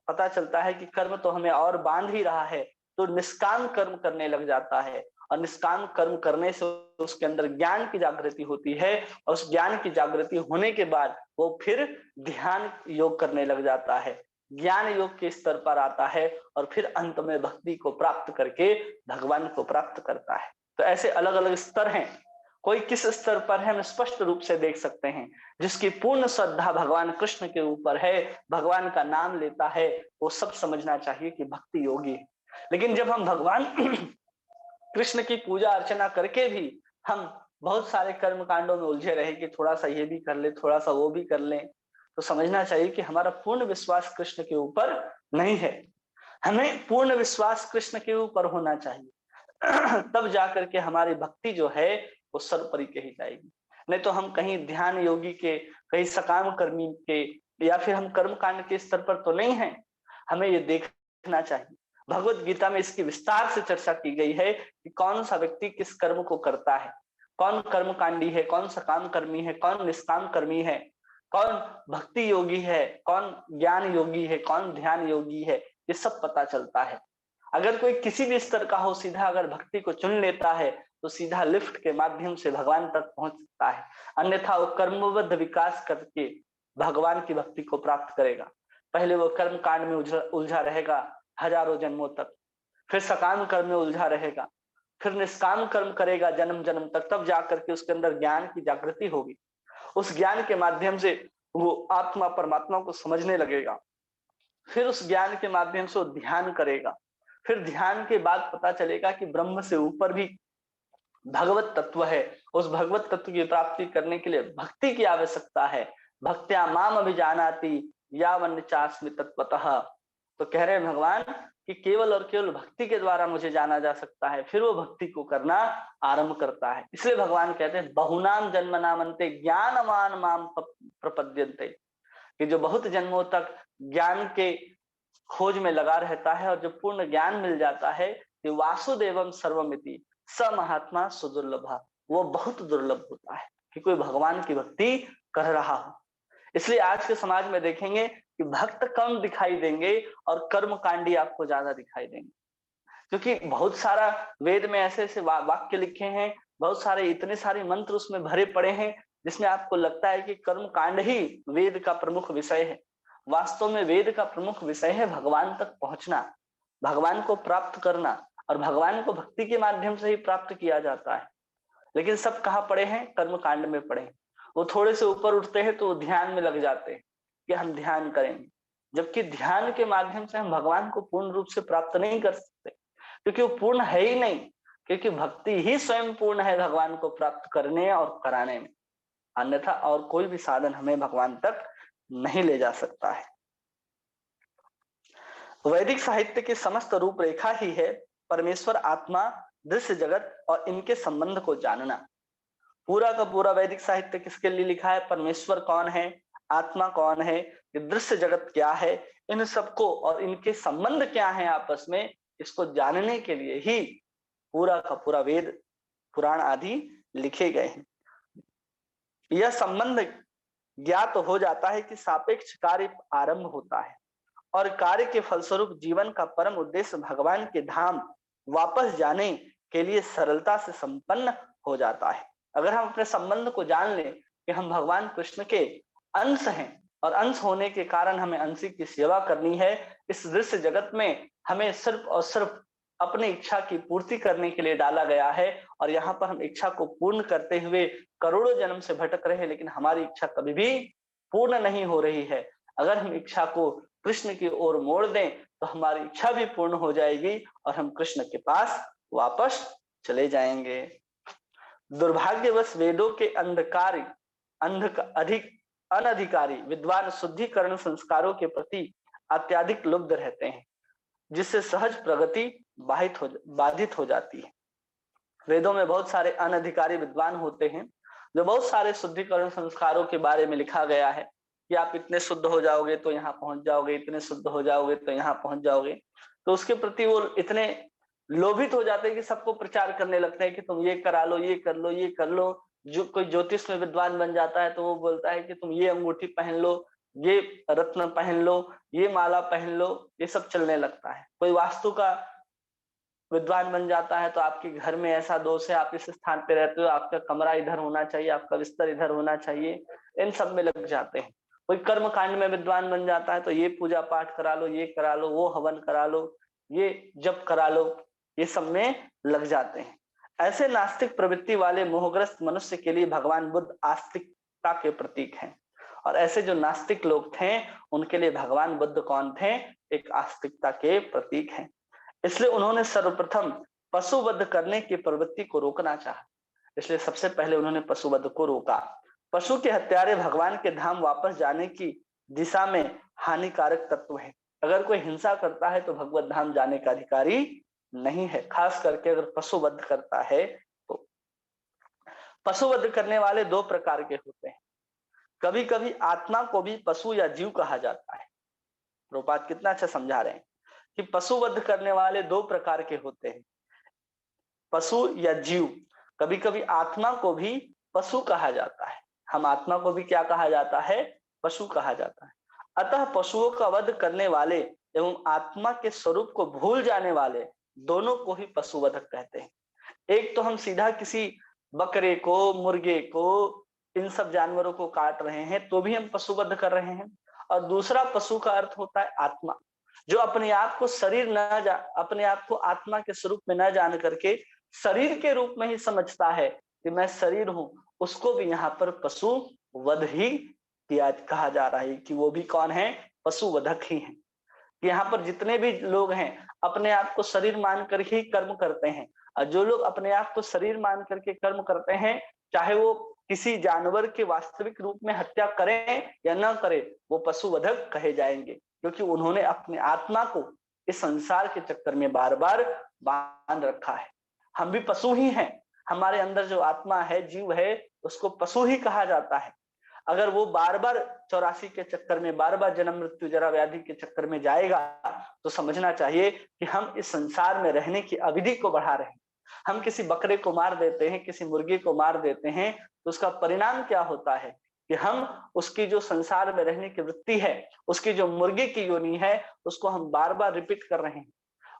पता चलता है कि कर्म तो हमें और बांध ही रहा है, तो निष्काम कर्म करने लग जाता है। और निष्काम कर्म करने से उसके अंदर ज्ञान की जागृति होती है, और उस ज्ञान की जागृति होने के बाद वो फिर ध्यान योग करने लग जाता है, ज्ञान योग के स्तर पर आता है, और फिर अंत में भक्ति को प्राप्त करके भगवान को प्राप्त करता है। तो ऐसे अलग अलग स्तर हैं, कोई किस स्तर पर है हम स्पष्ट रूप से देख सकते हैं। जिसकी पूर्ण श्रद्धा भगवान कृष्ण के ऊपर है, भगवान का नाम लेता है, वो सब समझना चाहिए कि भक्ति योगी है। लेकिन जब हम भगवान कृष्ण की पूजा अर्चना करके भी हम बहुत सारे कर्म कांडों में उलझे रहे कि थोड़ा सा ये भी कर ले, थोड़ा सा वो भी कर ले, तो समझना चाहिए कि हमारा पूर्ण विश्वास कृष्ण के ऊपर नहीं है। हमें पूर्ण विश्वास कृष्ण के ऊपर होना चाहिए तब जाकर के हमारी भक्ति जो है वो सर्वोपरि कही जाएगी। नहीं तो हम कहीं ध्यान योगी के, कहीं सकाम कर्मी के, या फिर हम कर्म कांड के स्तर पर तो नहीं है। हमें ये देखना चाहिए, भगवत गीता में इसकी विस्तार से चर्चा की गई है कि कौन सा व्यक्ति किस कर्म को करता है, कौन कर्म कांडी है, कौन सकाम कर्मी है, कौन निष्काम कर्मी है, कौन भक्ति योगी है, कौन ज्ञान योगी है, कौन ध्यान योगी है, ये सब पता चलता है। अगर कोई किसी भी स्तर का हो, सीधा अगर भक्ति को चुन लेता है तो सीधा लिफ्ट के माध्यम से भगवान तक पहुंच सकता है, अन्यथा वो कर्मबद्ध विकास करके भगवान की भक्ति को प्राप्त करेगा। पहले वो कर्म कांड में उलझा रहेगा हजारों जन्मों तक, फिर सकाम कर्म में उलझा रहेगा, फिर निष्काम कर्म करेगा जन्म जन्म तक, तब जाकर के उसके अंदर ज्ञान की जागृति होगी। उस ज्ञान के माध्यम से वो आत्मा परमात्मा को समझने लगेगा, फिर उस ज्ञान के माध्यम से वो ध्यान करेगा, फिर ध्यान के बाद पता चलेगा कि ब्रह्म से ऊपर भी भगवत तत्व है। उस भगवत तत्व की प्राप्ति करने के लिए भक्ति की आवश्यकता है। भक्त्या माम अभिजानाति यावन्न चास्मि तत्वतः। तो कह रहे हैं भगवान कि केवल और केवल भक्ति के द्वारा मुझे जाना जा सकता है। फिर वो भक्ति को करना आरंभ करता है। इसलिए भगवान कहते हैं बहुनाम जन्मनामन्ते ज्ञानवान माम प्रपद्यन्ते, कि जो बहुत जन्मों तक ज्ञान के खोज में लगा रहता है और जो पूर्ण ज्ञान मिल जाता है कि वासुदेवम सर्वमिति स महात्मा सुदुर्लभा, वो बहुत दुर्लभ होता है कि कोई भगवान की भक्ति कर रहा हो। इसलिए आज के समाज में देखेंगे कि भक्त कम दिखाई देंगे और कर्म कांडी आपको ज्यादा दिखाई देंगे, क्योंकि बहुत सारा वेद में ऐसे ऐसे वाक्य लिखे हैं, बहुत सारे इतने सारे मंत्र उसमें भरे पड़े हैं, जिसमें आपको लगता है कि कर्म कांड ही वेद का प्रमुख विषय है। वास्तव में वेद का प्रमुख विषय है भगवान तक पहुंचना, भगवान को प्राप्त करना, और भगवान को भक्ति के माध्यम से ही प्राप्त किया जाता है। लेकिन सब कहाँ पड़े हैं? कर्म कांड में पड़े हैं। वो थोड़े से ऊपर उठते हैं तो ध्यान में लग जाते हैं कि हम ध्यान करेंगे, जबकि ध्यान के माध्यम से हम भगवान को पूर्ण रूप से प्राप्त नहीं कर सकते, क्योंकि वो पूर्ण है ही नहीं, क्योंकि भक्ति ही स्वयं पूर्ण है भगवान को प्राप्त करने और कराने में, अन्यथा और कोई भी साधन हमें भगवान तक नहीं ले जा सकता है। वैदिक साहित्य की समस्त रूपरेखा ही है परमेश्वर, आत्मा, दृश्य जगत और इनके संबंध को जानना। पूरा का पूरा वैदिक साहित्य किसके लिए लिखा है? परमेश्वर कौन है, आत्मा कौन है, दृश्य जगत क्या है, इन सबको और इनके संबंध क्या है आपस में, इसको जानने के लिए ही पूरा का पूरा वेद पुराण आदि लिखे गए हैं। यह संबंध ज्ञात हो जाता है कि सापेक्ष कार्य आरंभ होता है और कार्य के फलस्वरूप जीवन का परम उद्देश्य भगवान के धाम वापस जाने के लिए सरलता से संपन्न हो जाता है। अगर हम अपने संबंध को जान लें कि हम भगवान कृष्ण के अंश हैं और अंश होने के कारण हमें अंशी की सेवा करनी है, इस दृश्य जगत में हमें सिर्फ और सिर्फ अपनी इच्छा की पूर्ति करने के लिए डाला गया है, और यहाँ पर हम इच्छा को पूर्ण करते हुए करोड़ों जन्म से भटक रहे हैं, लेकिन हमारी इच्छा कभी भी पूर्ण नहीं हो रही है। अगर हम इच्छा को कृष्ण की ओर मोड़ दें तो हमारी इच्छा भी पूर्ण हो जाएगी और हम कृष्ण के पास वापस चले जाएंगे। दुर्भाग्यवश वेदों के अनधिकारी विद्वान शुद्धिकरण संस्कारों के प्रति अत्यधिक लुब्ध रहते हैं, जिससे सहज प्रगति बाधित हो जाती है। वेदों में बहुत सारे अनधिकारी विद्वान होते हैं, जो बहुत सारे शुद्धिकरण संस्कारों के बारे में लिखा गया है कि आप इतने शुद्ध हो जाओगे तो यहाँ पहुंच जाओगे, इतने शुद्ध हो जाओगे तो यहाँ पहुंच जाओगे। तो उसके प्रति वो इतने लोभित हो जाते हैं कि सबको प्रचार करने लगते हैं कि तुम ये करा लो, ये कर लो, ये कर लो। जो कोई ज्योतिष में विद्वान बन जाता है तो वो बोलता है कि तुम ये अंगूठी पहन लो, ये रत्न पहन लो, ये माला पहन लो, ये सब चलने लगता है। कोई वास्तु का विद्वान बन जाता है तो आपके घर में ऐसा दोष है, आप इस स्थान पे रहते हो, आपका कमरा इधर होना चाहिए, आपका बिस्तर इधर होना चाहिए, इन सब में लग जाते हैं। कोई कर्म कांड में विद्वान बन जाता है तो ये पूजा पाठ करा लो, ये करा लो, वो हवन करा लो, ये जप करा लो, ये सब में लग जाते हैं। ऐसे नास्तिक प्रवृत्ति वाले मोहग्रस्त मनुष्य के लिए भगवान बुद्ध आस्तिकता के प्रतीक हैं। और ऐसे जो नास्तिक लोग थे उनके लिए भगवान बुद्ध कौन थे? एक आस्तिकता के प्रतीक हैं। इसलिए उन्होंने सर्वप्रथम पशुवध करने की प्रवृत्ति को रोकना चाहा। इसलिए सबसे पहले उन्होंने पशुवध को रोका। पशु के हत्यारे भगवान के धाम वापस जाने की दिशा में हानिकारक तत्व है। अगर कोई हिंसा करता है तो भगवत धाम जाने का अधिकारी नहीं है, खास करके अगर पशुवध करता है तो। पशुवध करने वाले दो प्रकार के होते हैं। कभी कभी आत्मा को भी पशु या जीव कहा जाता है। प्रभुपाद कितना अच्छा समझा रहे हैं कि पशुवध करने वाले दो प्रकार के होते हैं, पशु या जीव। कभी कभी आत्मा को भी पशु कहा जाता है। हम आत्मा को भी क्या कहा जाता है? पशु कहा जाता है। अतः पशुओं का वध करने वाले एवं आत्मा के स्वरूप को भूल जाने वाले दोनों को ही पशुवधक कहते हैं। एक तो हम सीधा किसी बकरे को, मुर्गे को, इन सब जानवरों को काट रहे हैं तो भी हम पशुवध कर रहे हैं। और दूसरा पशु का अर्थ होता है आत्मा, जो अपने आप को शरीर अपने आप को आत्मा के स्वरूप में न जान करके शरीर के रूप में ही समझता है कि मैं शरीर हूं, उसको भी यहाँ पर पशु वध ही किया कहा जा रहा है कि वो भी कौन है? पशुवधक ही है। यहाँ पर जितने भी लोग हैं अपने आप को शरीर मानकर ही कर्म करते हैं, और जो लोग अपने आप को शरीर मान करके कर्म करते हैं, चाहे वो किसी जानवर के वास्तविक रूप में हत्या करें या न करें, वो पशुवधक कहे जाएंगे, क्योंकि उन्होंने अपने आत्मा को इस संसार के चक्कर में बार बार बांध रखा है। हम भी पशु ही हैं। हमारे अंदर जो आत्मा है, जीव है, उसको पशु ही कहा जाता है। अगर वो बार बार 84 के चक्कर में, बार बार जन्म मृत्यु जरा व्याधि के चक्कर में जाएगा तो समझना चाहिए कि हम इस संसार में रहने की अवधि को बढ़ा रहे हैं। हम किसी बकरे को मार देते हैं, किसी मुर्गे को मार देते हैं, तो उसका परिणाम क्या होता है कि हम उसकी जो संसार में रहने की वृत्ति है, उसकी जो मुर्गे की योनि है, उसको हम बार बार रिपीट कर रहे हैं।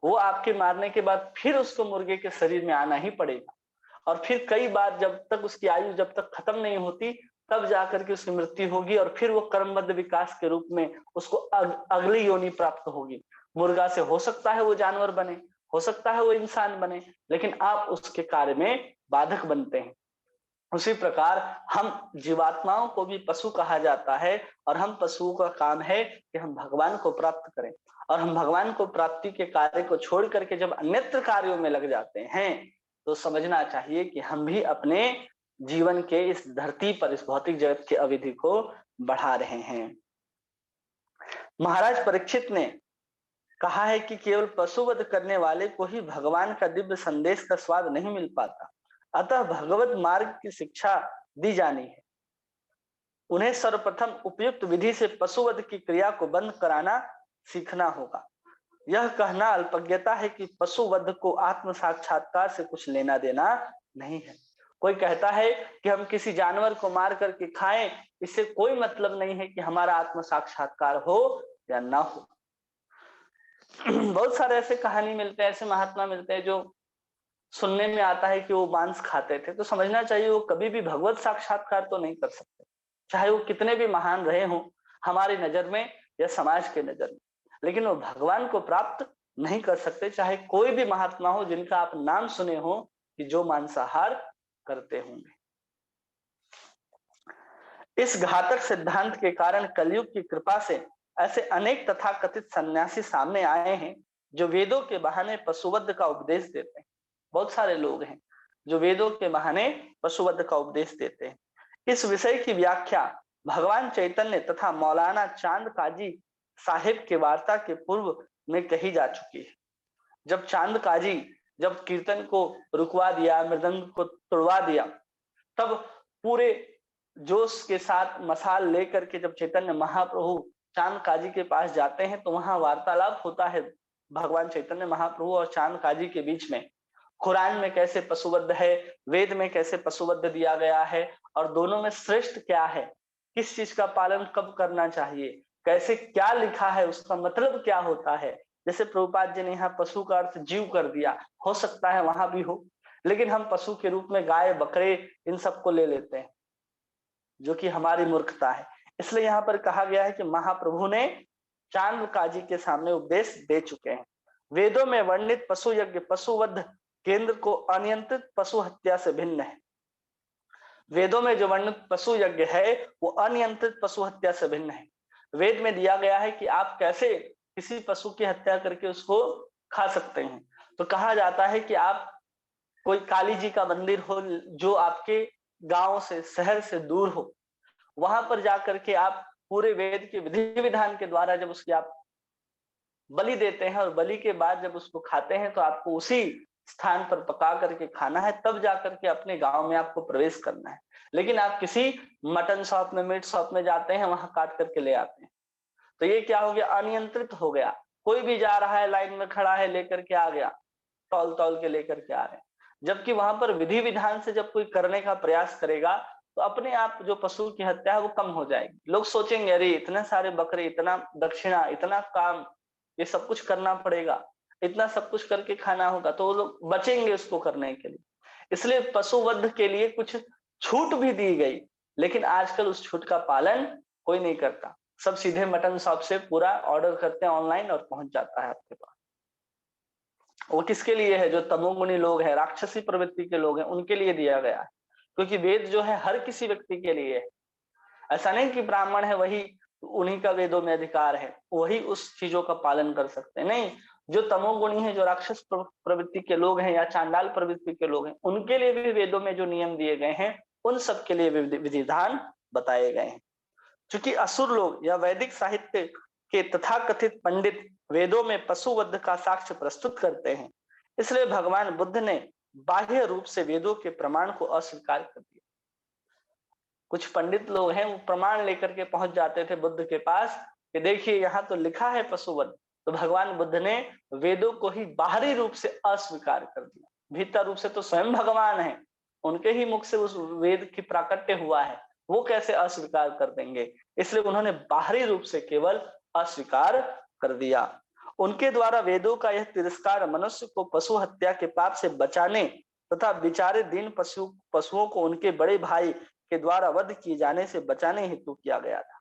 वो आपके मारने के बाद फिर उसको मुर्गे के शरीर में आना ही पड़ेगा, और फिर कई बार जब तक उसकी आयु जब तक खत्म नहीं होती तब जाकर के उसकी मृत्यु होगी, और फिर वो कर्मबद्ध विकास के रूप में उसको अगली योनि प्राप्त होगी। मुर्गा से हो सकता है वो जानवर बने, हो सकता है वो इंसान बने, लेकिन आप उसके कार्य में बाधक बनते हैं। उसी प्रकार हम जीवात्माओं को भी पशु कहा जाता है, और हम पशुओं का काम है कि हम भगवान को प्राप्त करें। और हम भगवान को प्राप्ति के कार्य को छोड़ करके जब अन्यत्र कार्यों में लग जाते हैं तो समझना चाहिए कि हम भी अपने जीवन के इस धरती पर, इस भौतिक जगत की अवधि को बढ़ा रहे हैं। महाराज परीक्षित ने कहा है कि केवल पशुवध करने वाले को ही भगवान का दिव्य संदेश का स्वाद नहीं मिल पाता, अतः भगवत मार्ग की शिक्षा दी जानी है। उन्हें सर्वप्रथम उपयुक्त विधि से पशुवध की क्रिया को बंद कराना सीखना होगा। यह कहना अल्पज्ञता है कि पशुवध को आत्म साक्षात्कार से कुछ लेना देना नहीं है। कोई कहता है कि हम किसी जानवर को मार करके खाएं, इससे कोई मतलब नहीं है कि हमारा आत्म साक्षात्कार हो या ना हो। बहुत सारे ऐसे कहानी मिलते हैं, ऐसे महात्मा मिलते हैं जो सुनने में आता है कि वो मांस खाते थे, तो समझना चाहिए वो कभी भी भगवत साक्षात्कार तो नहीं कर सकते, चाहे वो कितने भी महान रहे हों हमारी नजर में या समाज के नजर में, लेकिन वो भगवान को प्राप्त नहीं कर सकते, चाहे कोई भी महात्मा हो जिनका आप नाम सुने हो कि जो मांसाहार करते होंगे। इस घातक सिद्धांत के कारण कलयुग की कृपा से ऐसे अनेक तथाकथित सन्यासी सामने आए हैं जो वेदों के बहाने पशुवध का उपदेश देते हैं। बहुत सारे लोग हैं जो वेदों के बहाने पशुवध का उपदेश देते हैं। इस विषय की व्याख्या भगवान चैतन्य तथा मौलाना चांद काजी साहिब के वार्ता के पूर्व में कही जा चुकी है। जब चांद काजी जब कीर्तन को रुकवा दिया, मृदंग को तोड़वा दिया, तब पूरे जोश के साथ मशाल लेकर के जब चैतन्य महाप्रभु चांद काजी के पास जाते हैं तो वहां वार्तालाप होता है भगवान चैतन्य महाप्रभु और चांद काजी के बीच में। कुरान में कैसे पशुवध है, वेद में कैसे पशुवध दिया गया है, और दोनों में श्रेष्ठ क्या है, किस चीज का पालन कब करना चाहिए, कैसे क्या लिखा है, उसका मतलब क्या होता है। जैसे प्रभुपाद जी ने यहाँ पशु का अर्थ जीव कर दिया, हो सकता है वहां भी हो, लेकिन हम पशु के रूप में गाय बकरे इन सबको ले लेते हैं, जो कि हमारी मूर्खता है। इसलिए यहाँ पर कहा गया है कि महाप्रभु ने चांद काजी के सामने उपदेश दे चुके हैं। वेदों में वर्णित पशु यज्ञ पशुवध केंद्र को अनियंत्रित पशु हत्या से भिन्न है। वेदों में जो वर्णित पशु यज्ञ है वो अनियंत्रित पशु हत्या से भिन्न है। वेद में दिया गया है कि आप कैसे किसी पशु की हत्या करके उसको खा सकते हैं। तो कहा जाता है कि आप कोई काली जी का मंदिर हो जो आपके गांव से शहर से दूर हो, वहां पर जाकर के आप पूरे वेद के विधि विधान के द्वारा जब उसकी आप बलि देते हैं और बलि के बाद जब उसको खाते हैं तो आपको उसी स्थान पर पका करके खाना है, तब जाकर के अपने गांव में आपको प्रवेश करना है। लेकिन आप किसी मटन शॉप में, मीट शॉप में जाते हैं, वहां काट करके ले आते हैं, तो ये क्या हो गया, अनियंत्रित हो गया। कोई भी जा रहा है, लाइन में खड़ा है, लेकर के आ गया, तौल तौल के लेकर के आ रहे हैं। जबकि वहां पर विधि विधान से जब कोई करने का प्रयास करेगा तो अपने आप जो पशु की हत्या है वो कम हो जाएगी। लोग सोचेंगे अरे इतने सारे बकरे, इतना दक्षिणा, इतना काम, ये सब कुछ करना पड़ेगा, इतना सब कुछ करके खाना होगा, तो वो लोग बचेंगे उसको करने के लिए। इसलिए पशुवध के लिए कुछ छूट भी दी गई, लेकिन आजकल उस छूट का पालन कोई नहीं करता। सब सीधे मटन शॉप से पूरा ऑर्डर करते हैं ऑनलाइन और पहुंच जाता है आपके पास। वो किसके लिए है, जो तमोगुणी लोग हैं, राक्षसी प्रवृत्ति के लोग हैं, उनके लिए दिया गया है। क्योंकि वेद जो है हर किसी व्यक्ति के लिए है। ऐसा नहीं कि ब्राह्मण है वही, उन्हीं का वेदों में अधिकार है, वही उस चीजों का पालन कर सकते हैं। नहीं, जो तमोगुणी है, जो राक्षस प्रवृत्ति के लोग हैं या चांडाल प्रवृत्ति के लोग हैं, उनके लिए भी वेदों में जो नियम दिए गए हैं उन सब के लिए विधिविधान बताए गए हैं। क्योंकि असुर लोग या वैदिक साहित्य के तथाकथित पंडित वेदों में पशुवध का साक्ष्य प्रस्तुत करते हैं, इसलिए भगवान बुद्ध ने बाह्य रूप से वेदों के प्रमाण को अस्वीकार कर दिया। कुछ पंडित लोग हैं वो प्रमाण लेकर के पहुंच जाते थे बुद्ध के पास कि देखिए यहाँ तो लिखा है पशुवध, तो भगवान बुद्ध ने वेदों को ही बाहरी रूप से अस्वीकार कर दिया। भीतर रूप से तो स्वयं भगवान है, उनके ही मुख से उस वेद की प्राकट्य हुआ है, वो कैसे अस्वीकार कर देंगे। इसलिए उन्होंने बाहरी रूप से केवल अस्वीकार कर दिया। उनके द्वारा वेदों का यह तिरस्कार मनुष्य को पशु हत्या के पाप से बचाने तथा बेचारे दीन पशुओं को उनके बड़े भाई के द्वारा वध किए जाने से बचाने हेतु किया गया था।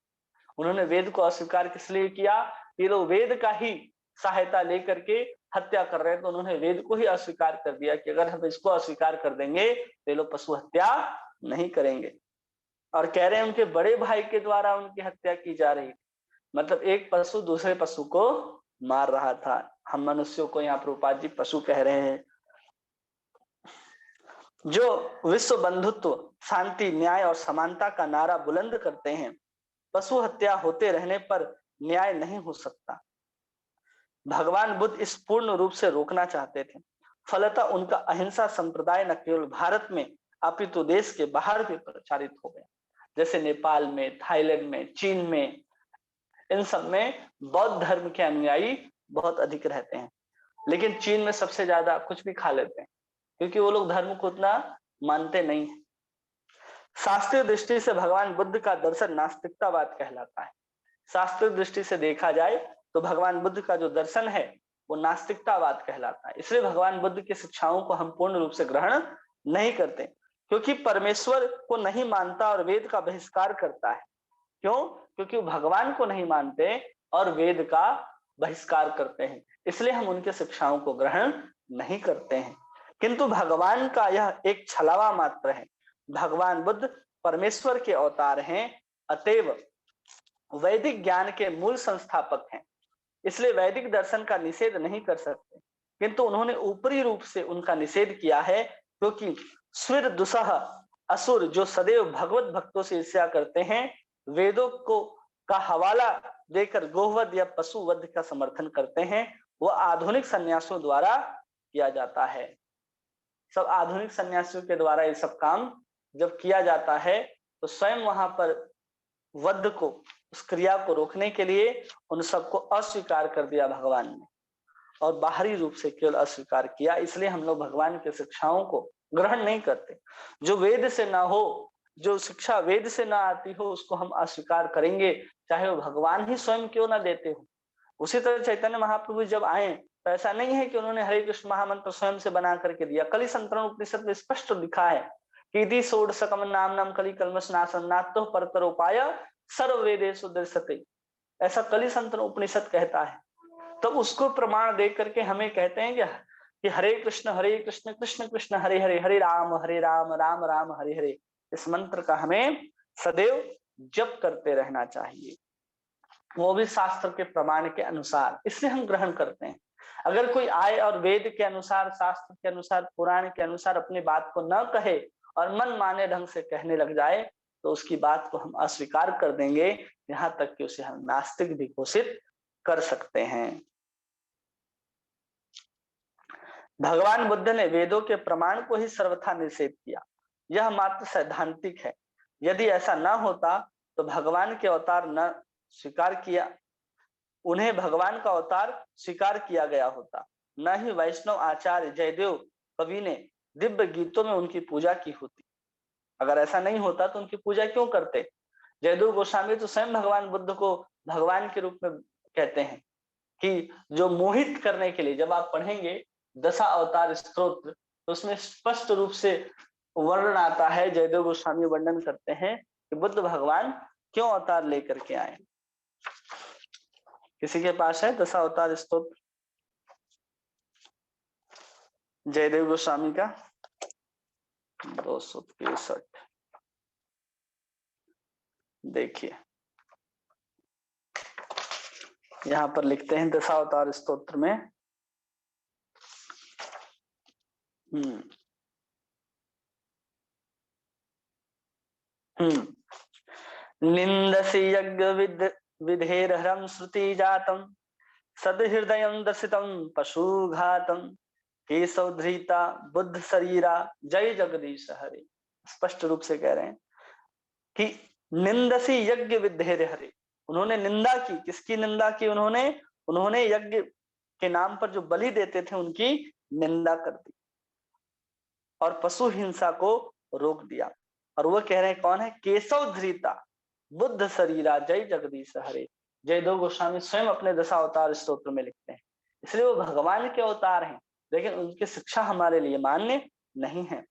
उन्होंने वेद को अस्वीकार किस लिए किया, ये लोग वेद का ही सहायता लेकर के हत्या कर रहे हैं, तो उन्होंने वेद को ही अस्वीकार कर दिया कि अगर हम इसको अस्वीकार कर देंगे तो ये लोग पशु हत्या नहीं करेंगे। और कह रहे हैं उनके बड़े भाई के द्वारा उनकी हत्या की जा रही, मतलब एक पशु दूसरे पशु को मार रहा था। हम मनुष्यों को यहाँ प्रभुपाद जी पशु कह रहे हैं। जो विश्व बंधुत्व, शांति, न्याय और समानता का नारा बुलंद करते हैं, पशु हत्या होते रहने पर न्याय नहीं हो सकता। भगवान बुद्ध इस पूर्ण रूप से रोकना चाहते थे। फलतः उनका अहिंसा संप्रदाय न केवल भारत में अपितु देश के बाहर भी प्रचारित हो गया। जैसे नेपाल में, थाईलैंड में, चीन में, इन सब में बौद्ध धर्म के अनुयायी बहुत अधिक रहते हैं। लेकिन चीन में सबसे ज्यादा कुछ भी खा लेते हैं, क्योंकि वो लोग धर्म को उतना मानते नहीं है। शास्त्रीय दृष्टि से भगवान बुद्ध का दर्शन नास्तिकतावाद कहलाता है। शास्त्रीय दृष्टि से देखा जाए तो भगवान बुद्ध का जो दर्शन है वो नास्तिकतावाद कहलाता है। इसलिए भगवान बुद्ध की शिक्षाओं को हम पूर्ण रूप से ग्रहण नहीं करते, क्योंकि परमेश्वर को नहीं मानता और वेद का बहिष्कार करता है। क्यों? क्योंकि वो भगवान को नहीं मानते और वेद का बहिष्कार करते हैं, इसलिए हम उनके शिक्षाओं को ग्रहण नहीं करते हैं। किंतु भगवान का यह एक छलावा मात्र है। भगवान बुद्ध परमेश्वर के अवतार हैं, अतएव वैदिक ज्ञान के मूल संस्थापक हैं, इसलिए वैदिक दर्शन का निषेध नहीं कर सकते। किंतु उन्होंने ऊपरी रूप से उनका निषेध किया है, क्योंकि स्वीर दुसह असुर जो सदैव भगवत भक्तों से ईर्ष्या करते हैं, वेदों को का हवाला देकर गोवध या पशुवध का समर्थन करते हैं, वह आधुनिक सन्यासों द्वारा किया जाता है। सब आधुनिक सन्यासियों के द्वारा ये सब काम जब किया जाता है तो स्वयं वहां पर वध को, उस क्रिया को रोकने के लिए उन सबको अस्वीकार कर दिया भगवान ने, और बाहरी रूप से केवल अस्वीकार किया। इसलिए हम लोग भगवान की शिक्षाओं को ग्रहण नहीं करते। जो वेद से ना हो, जो शिक्षा वेद से ना आती हो, उसको हम अस्वीकार करेंगे, चाहे वो भगवान ही स्वयं क्यों ना देते हो। उसी तरह चैतन्य महाप्रभु जब आए तो ऐसा नहीं है कि उन्होंने हरे कृष्ण महामंत्र स्वयं से बना करके दिया। कलि संतरण उपनिषद में स्पष्ट लिखा है कि यदि षोडशकम नाम नाम कलि कल्मष नाशम नातो परतर उपाय सर्व वेदेषु दृश्यते, ऐसा कलि संतरण उपनिषद कहता है। तो उसको प्रमाण दे करके हमें कहते हैं कि हरे कृष्ण कृष्ण कृष्ण हरे हरे, हरे राम राम राम हरे हरे, इस मंत्र का हमें सदैव जप करते रहना चाहिए, वो भी शास्त्र के प्रमाण के अनुसार। इसलिए हम ग्रहण करते हैं। अगर कोई आए और वेद के अनुसार, शास्त्र के अनुसार, पुराण के अनुसार अपनी बात को न कहे और मन माने ढंग से कहने लग जाए तो उसकी बात को हम अस्वीकार कर देंगे, यहां तक कि उसे हम नास्तिक भी घोषित कर सकते हैं। भगवान बुद्ध ने वेदों के प्रमाण को ही सर्वथा निषेध किया, यह मात्र सैद्धांतिक है। यदि ऐसा न होता तो भगवान के अवतार न स्वीकार किया, उन्हें भगवान का अवतार स्वीकार किया गया होता, न ही वैष्णव आचार्य जयदेव कवि ने दिव्य गीतों में उनकी पूजा की होती। अगर ऐसा नहीं होता तो उनकी पूजा क्यों करते। जयदेव गोस्वामी तो स्वयं भगवान बुद्ध को भगवान के रूप में कहते हैं कि जो मोहित करने के लिए, जब आप पढ़ेंगे दशा अवतार स्तोत्र तो उसमें स्पष्ट रूप से वर्णन आता है, जयदेव गोस्वामी वर्णन करते हैं कि बुद्ध भगवान क्यों अवतार लेकर के आए। किसी के पास है दशा अवतार स्तोत्र जयदेव गोस्वामी का? 263 देखिए, यहां पर लिखते हैं दशावतार स्तोत्र में, निंदसि यज्ञ विधेरहरम श्रुति जातम सदहृदयं दर्शितम पशुघातम केशवधृता बुद्ध शरीरा जय जगदीश हरे। स्पष्ट रूप से कह रहे हैं कि निंदसी यज्ञ विधेर हरे, उन्होंने निंदा की। किसकी निंदा की? उन्होंने यज्ञ के नाम पर जो बलि देते थे उनकी निंदा कर दी और पशु हिंसा को रोक दिया। और वो कह रहे हैं कौन है? केशव धृता बुद्ध शरीरा जय जगदीश हरे। जयदेव गोस्वामी स्वयं अपने दशावतार स्तोत्र में लिखते हैं। इसलिए वो भगवान के अवतार हैं, लेकिन उनकी शिक्षा हमारे लिए मान्य नहीं है।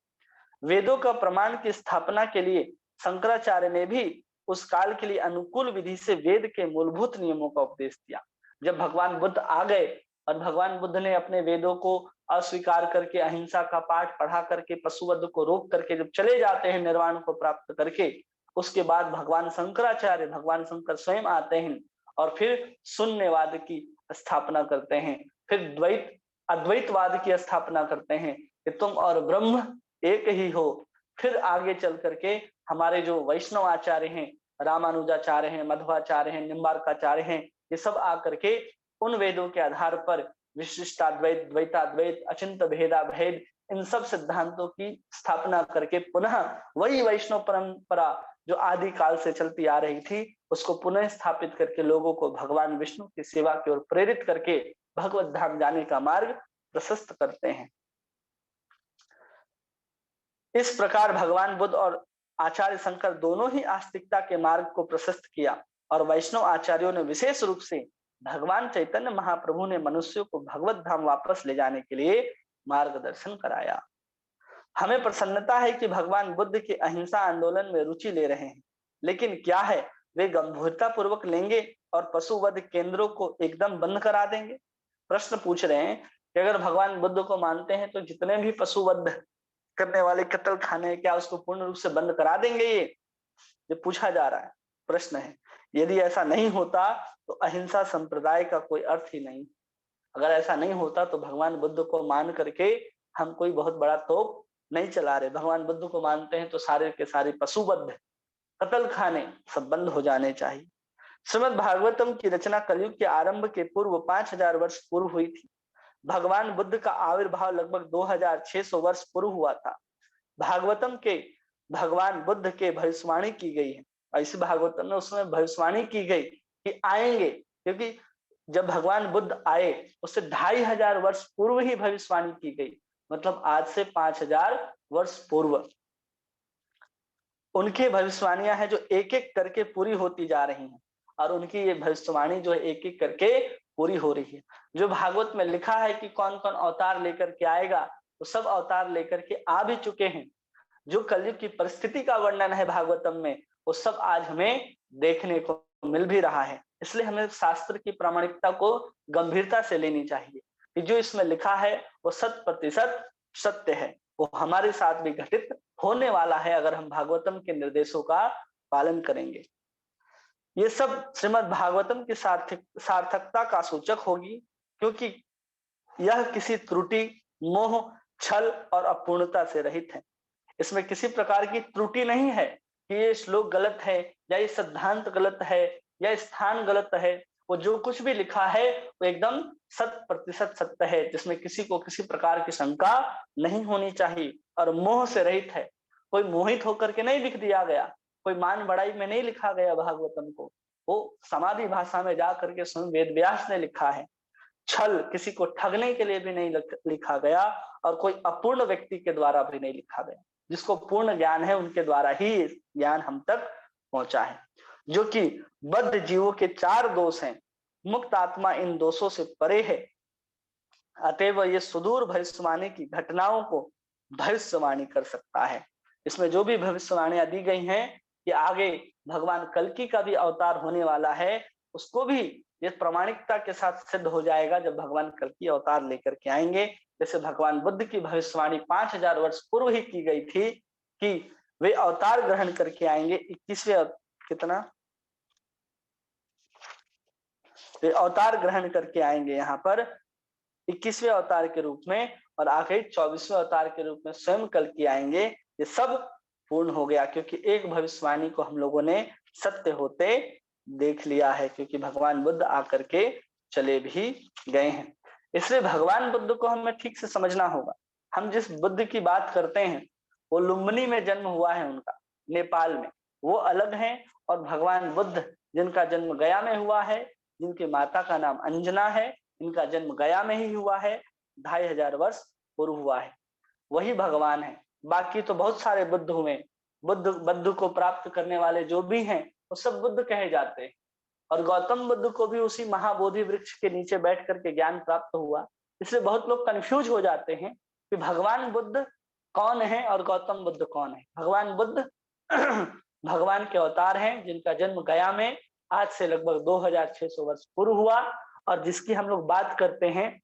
वेदों का प्रमाण की स्थापना के लिए शंकराचार्य ने भी उस काल के लिए अनुकूल विधि से वेद के मूलभूत नियमों का उपदेश दिया। जब भगवान बुद्ध आ गए और भगवान बुद्ध ने अपने वेदों को अस्वीकार करके अहिंसा का पाठ पढ़ा करके पशुवध को रोक करके जब चले जाते हैं निर्वाण को प्राप्त करके, उसके बाद भगवान शंकराचार्य, भगवान शंकर स्वयं आते हैं और फिर शून्यवाद की स्थापना करते हैं, फिर द्वैत अद्वैतवाद की स्थापना करते हैं कि तुम और ब्रह्म एक ही हो। फिर आगे चल करके हमारे जो वैष्णव आचार्य हैं, रामानुजाचार्य हैं, मध्वाचार्य हैं, निम्बार्काचार्य हैं, ये सब आकर के उन वेदों के आधार पर विशिष्टाद्वैत, द्वैताद्वैत, अचिंत भेदा भेद, इन सब सिद्धांतों की स्थापना करके पुनः वही वैष्णव परंपरा जो आदि काल से चलती आ रही थी उसको पुनः स्थापित करके लोगों को भगवान विष्णु की सेवा की ओर प्रेरित करके भगवत धाम जाने का मार्ग प्रशस्त करते हैं। इस प्रकार भगवान बुद्ध और आचार्य शंकर दोनों ही आस्तिकता के मार्ग को प्रशस्त किया और वैष्णव आचार्यों ने विशेष रूप से भगवान चैतन्य महाप्रभु ने मनुष्यों को भगवत धाम वापस ले जाने के लिए मार्गदर्शन कराया। हमें प्रसन्नता है कि भगवान बुद्ध के अहिंसा आंदोलन में रुचि ले रहे हैं, लेकिन क्या है वे गंभीरता पूर्वक लेंगे और पशुवध केंद्रों को एकदम बंद करा देंगे? प्रश्न पूछ रहे हैं कि अगर भगवान बुद्ध को मानते हैं तो जितने भी पशुवध करने वाले कत्ल खाने, क्या उसको पूर्ण रूप से बंद करा देंगे? ये पूछा जा रहा है, प्रश्न है। यदि ऐसा नहीं होता तो अहिंसा संप्रदाय का कोई अर्थ ही नहीं। अगर ऐसा नहीं होता तो भगवान बुद्ध को मान करके हम कोई बहुत बड़ा तोप नहीं चला रहे। भगवान बुद्ध को मानते हैं तो सारे के सारे पशुबद्ध कत्ल खाने सब बंद हो जाने चाहिए। श्रीमद् भागवतम की रचना कलयुग के आरंभ के पूर्व 5000 वर्ष पूर्व हुई थी। भगवान बुद्ध का आविर्भाव लगभग 2600 वर्ष पूर्व हुआ था। भागवतम के भगवान बुद्ध के भविष्यवाणी की गई है। ऐसी भागवतम में उसमें भविष्यवाणी की गई कि आएंगे, क्योंकि जब भगवान बुद्ध आए उससे 2500 वर्ष पूर्व ही भविष्यवाणी की गई, मतलब आज से 5000 वर्ष पूर्व उनकी भविष्यवाणियां हैं जो एक एक करके पूरी होती जा रही हैं। और उनकी ये भविष्यवाणी जो है एक एक करके पूरी हो रही है। जो भागवत में लिखा है कि कौन कौन अवतार लेकर के आएगा, वो सब अवतार लेकर के आ भी चुके हैं। जो कलयुग की परिस्थिति का वर्णन है भागवतम में, वो सब आज हमें देखने को मिल भी रहा है। इसलिए हमें शास्त्र की प्रामाणिकता को गंभीरता से लेनी चाहिए कि जो इसमें लिखा है वो 100% सत्य है, वो हमारे साथ भी घटित होने वाला है अगर हम भागवतम के निर्देशों का पालन करेंगे। ये सब श्रीमद् भागवतम की सार्थकता का सूचक होगी, क्योंकि यह किसी त्रुटि, मोह, छल और अपूर्णता से रहित है। इसमें किसी प्रकार की त्रुटि नहीं है कि ये श्लोक गलत है या ये सिद्धांत गलत है या स्थान गलत है। वो जो कुछ भी लिखा है वो एकदम 100% सत्य है, जिसमें किसी को किसी प्रकार की शंका नहीं होनी चाहिए और मोह से रहित है। कोई मोहित होकर के नहीं लिख दिया गया, कोई मान बढ़ाई में नहीं लिखा गया भागवतम को, वो समाधि भाषा में जा करके स्वयं वेद व्यास ने लिखा है। छल किसी को ठगने के लिए भी नहीं लिखा गया और कोई अपूर्ण व्यक्ति के द्वारा भी नहीं लिखा गया। जिसको पूर्ण ज्ञान है उनके द्वारा ही ज्ञान हम तक पहुंचा है। जो कि बद्ध जीवों के 4 दोष हैं, मुक्त आत्मा इन दोषों से परे है। अतएव ये सुदूर भविष्यवाणी की घटनाओं को भविष्यवाणी कर सकता है। इसमें जो भी भविष्यवाणियां दी गई हैं कि आगे भगवान कल्कि का भी अवतार होने वाला है, उसको भी ये प्रामाणिकता के साथ सिद्ध हो जाएगा जब भगवान कल्कि अवतार लेकर के आएंगे। जैसे भगवान बुद्ध की भविष्यवाणी 5000 वर्ष पूर्व ही की गई थी कि वे अवतार ग्रहण करके आएंगे 21वें कितना वे अवतार ग्रहण करके आएंगे यहाँ पर 21वें अवतार के रूप में, और आखिर 24वें अवतार के रूप में स्वयं कल्कि आएंगे। ये सब पूर्ण हो गया क्योंकि एक भविष्यवाणी को हम लोगों ने सत्य होते देख लिया है, क्योंकि भगवान बुद्ध आकर के चले भी गए हैं। इसलिए भगवान बुद्ध को हमें ठीक से समझना होगा। हम जिस बुद्ध की बात करते हैं वो लुम्बिनी में जन्म हुआ है उनका, नेपाल में, वो अलग है। और भगवान बुद्ध जिनका जन्म गया में हुआ है, जिनकी माता का नाम अंजना है, इनका जन्म गया में ही हुआ है, 2500 वर्ष पूर्व हुआ है, वही भगवान है। बाकी तो बहुत सारे बुद्ध हुए, बुद्ध को प्राप्त करने वाले जो भी हैं वो सब बुद्ध कहे जाते हैं। और गौतम बुद्ध को भी उसी महाबोधि वृक्ष के नीचे बैठ करके ज्ञान प्राप्त हुआ। इसलिए बहुत लोग कंफ्यूज हो जाते हैं कि भगवान बुद्ध कौन है और गौतम बुद्ध कौन है। भगवान बुद्ध भगवान के अवतार हैं जिनका जन्म गया में आज से लगभग 2600 वर्ष पूर्व हुआ, और जिसकी हम लोग बात करते हैं,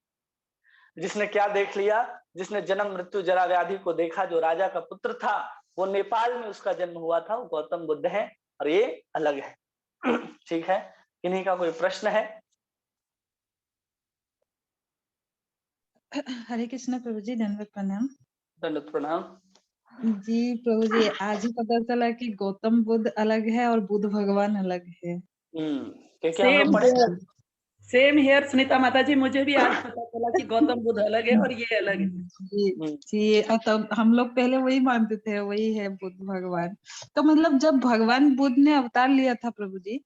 जिसने क्या देख लिया, जिसने जन्म मृत्यु जरा व्याधि को देखा, जो राजा का पुत्र था, वो नेपाल में उसका जन्म हुआ था, वो गौतम बुद्ध है और ये अलग है। ठीक है, इन्हीं का कोई प्रश्न है? हरे कृष्ण प्रभु जी, दंडवत प्रणाम। दंडवत प्रणाम जी प्रभु जी, आज ही पता चला कि गौतम बुद्ध अलग है और बुद्ध भगवान अलग है। क्योंकि हम लोग पढ़े सेम हियर सुनीता माता जी, मुझे भी आज पता चला कि गौतम बुद्ध अलग है और ये अलग है। जी, तब हम लोग पहले वही मानते थे, वही है बुद्ध भगवान। तो मतलब जब भगवान बुद्ध ने अवतार लिया था प्रभु जी,